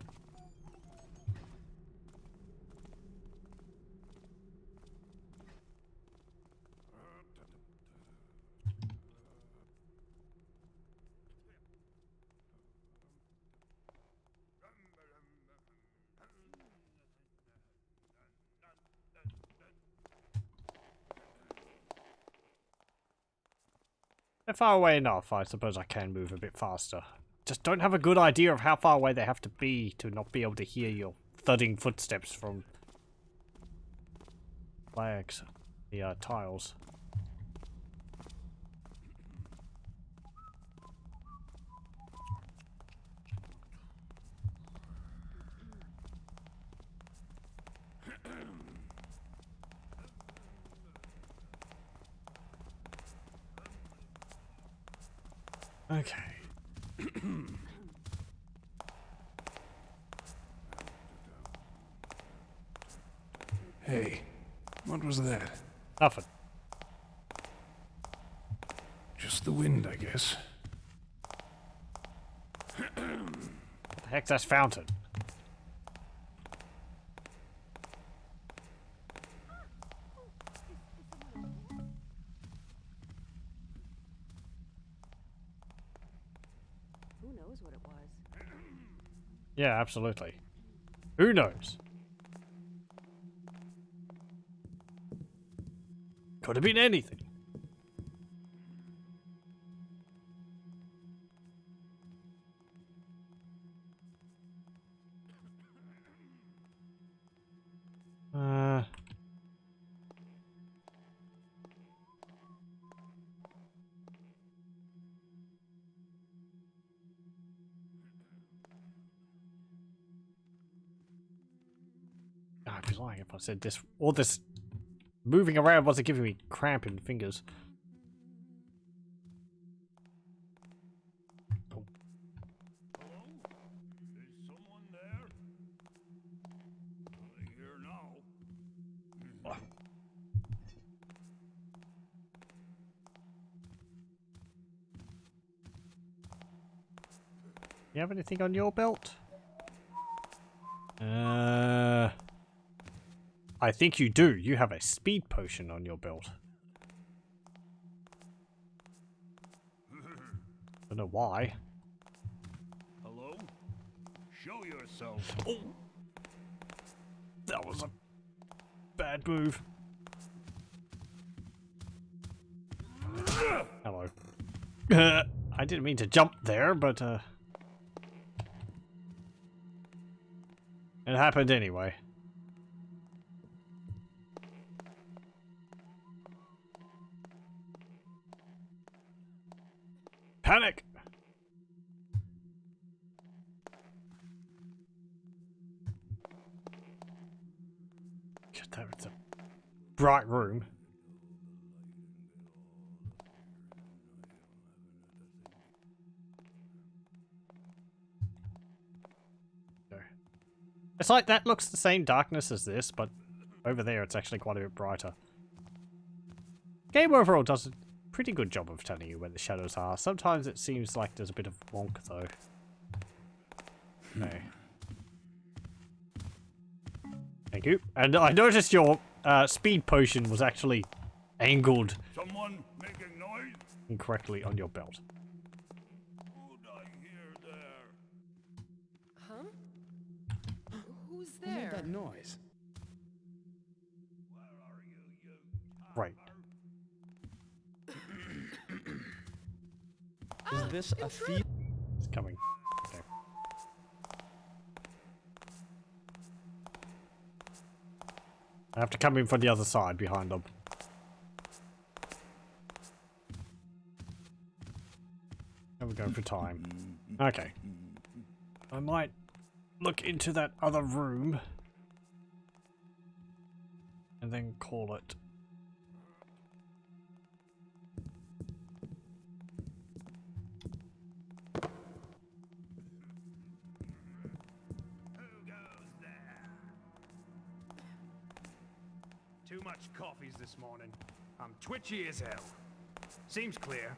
They're far away enough, I suppose I can move a bit faster. Just don't have a good idea of how far away they have to be to not be able to hear your thudding footsteps from flags, the tiles. Okay. Hey, what was that? Nothing. Just the wind, I guess. What the heck's that fountain? Who knows what it was? Yeah, absolutely. Who knows? Could have been anything. I'd be lying if I said this. All this moving around wasn't giving me cramp in fingers. Hello? Is someone there? Here now. You have anything on your belt? I think you do. You have a speed potion on your belt. Don't know why. Hello? Show yourself. Oh! That was a bad move. Hello. I didn't mean to jump there, but it happened anyway. Panic! God, that was a bright room. It's like that looks the same darkness as this, but over there it's actually quite a bit brighter. Game overall does a pretty good job of telling you where the shadows are. Sometimes it seems like there's a bit of wonk though. No. Thank you. And I noticed your speed potion was actually angled Someone making noise? incorrectly on your belt. Who'd I hear there? Huh? Who's Who made there? that noise? Where are you, you Right. Is this a thief? It's coming. Okay. I have to come in from the other side behind them. How are we going for time? Okay. I might look into that other room and then call it. Who goes there? Too much coffees this morning. I'm twitchy as hell. Seems clear.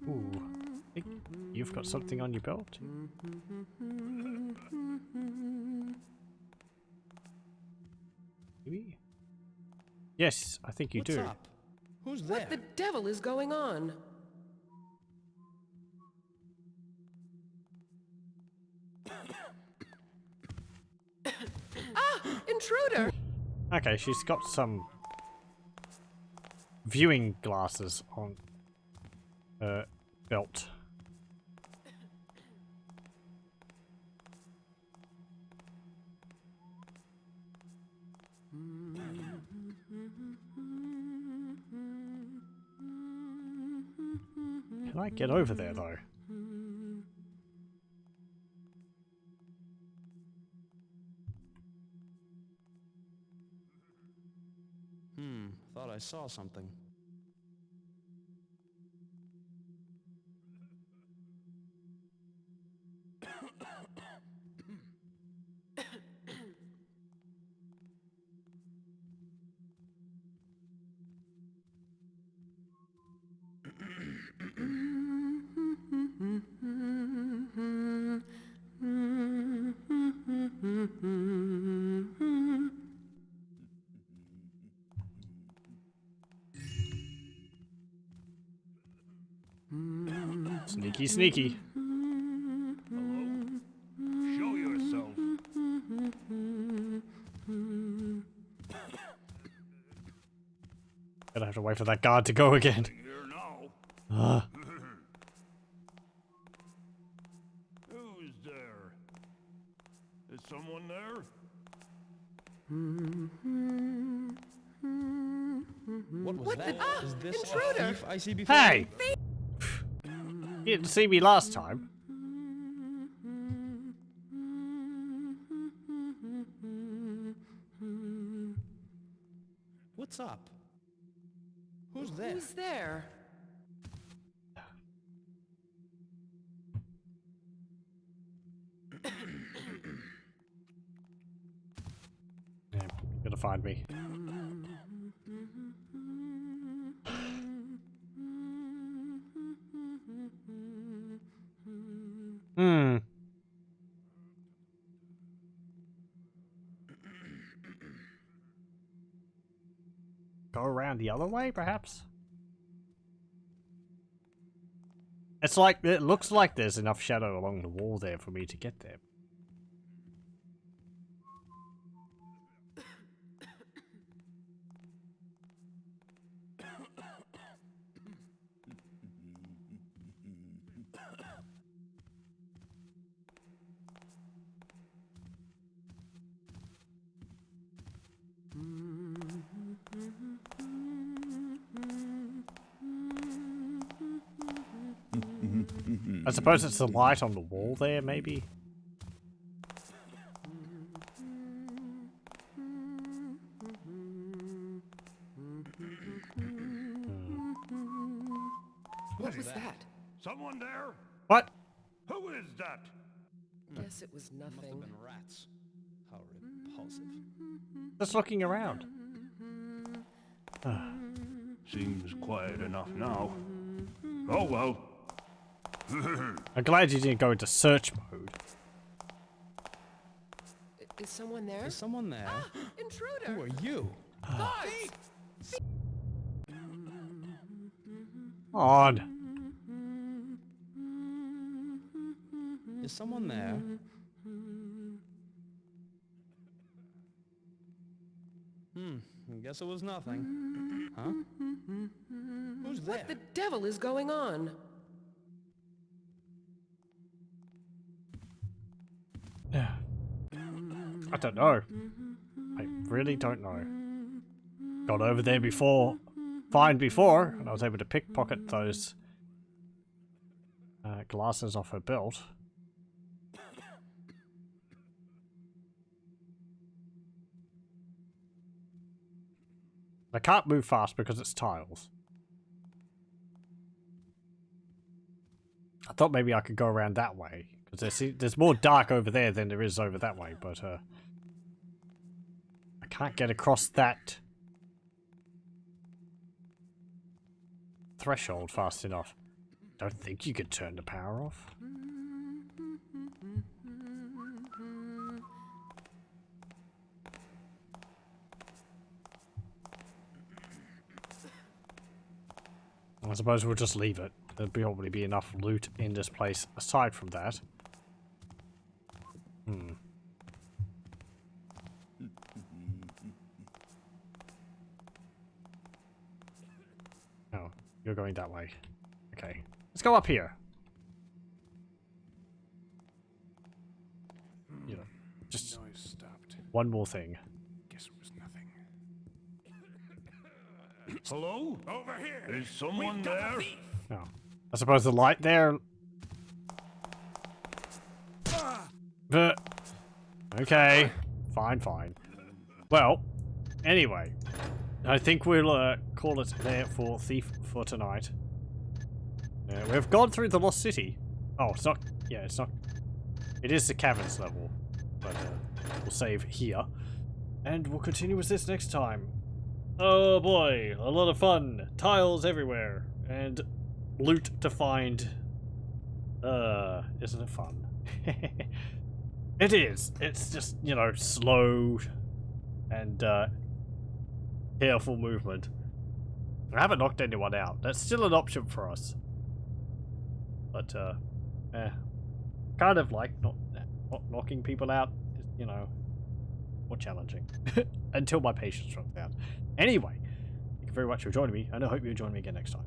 Ooh. I think you've got something on your belt. Maybe? Yes, I think you What's do. up? Who's there? What the devil is going on? Ah! Intruder! Okay, she's got some viewing glasses on her belt. Can I get over there though? Thought I saw something. Sneaky, sneaky. Hello? Show yourself. Gonna have to wait for that guard to go again. Here now. Ah. Who's there? Is someone there? What was that? Is this intruder! a thief I see before? Hey! You didn't see me last time. What's up? Who's there? Who's there? Yeah, gonna find me. Hmm. Go around the other way, perhaps? It's like, it looks like there's enough shadow along the wall there for me to get there. I suppose it's the light on the wall there, maybe? What was that? Someone there? What? Who is that? Guess it was Must have nothing. been rats. How repulsive. Just looking around. Seems quiet enough now. Oh well. I'm glad you didn't go into search mode. Is someone there? Is someone there? Intruder! Who are you? Guards! On. Is someone there? I guess it was nothing. Huh? Who's there? What the devil is going on? I don't know. I really don't know. Got over there before, and I was able to pickpocket those glasses off her belt. I can't move fast because it's tiles. I thought maybe I could go around that way, because there's more dark over there than there is over that way, but I can't get across that threshold fast enough. Don't think you could turn the power off. I suppose we'll just leave it. There'll probably be enough loot in this place aside from that. Oh, you're going that way. Okay. Let's go up here. You know, just Noise stopped. one more thing. Guess it was nothing. Hello? Over here! Is someone there? Oh. I suppose the light there... Okay. Fine, fine. Well, anyway. I think we'll call it there for Thief for tonight. We've gone through the Lost City. Oh, it's not... Yeah, it's not... It is the caverns level. But we'll save here. And we'll continue with this next time. Oh boy, a lot of fun. Tiles everywhere. And loot to find. Isn't it fun? It is. It's just, you know, slow and careful movement. I haven't knocked anyone out. That's still an option for us. But, kind of like not knocking people out is, you know, more challenging. Until my patience runs out. Anyway, thank you very much for joining me, and I hope you'll join me again next time.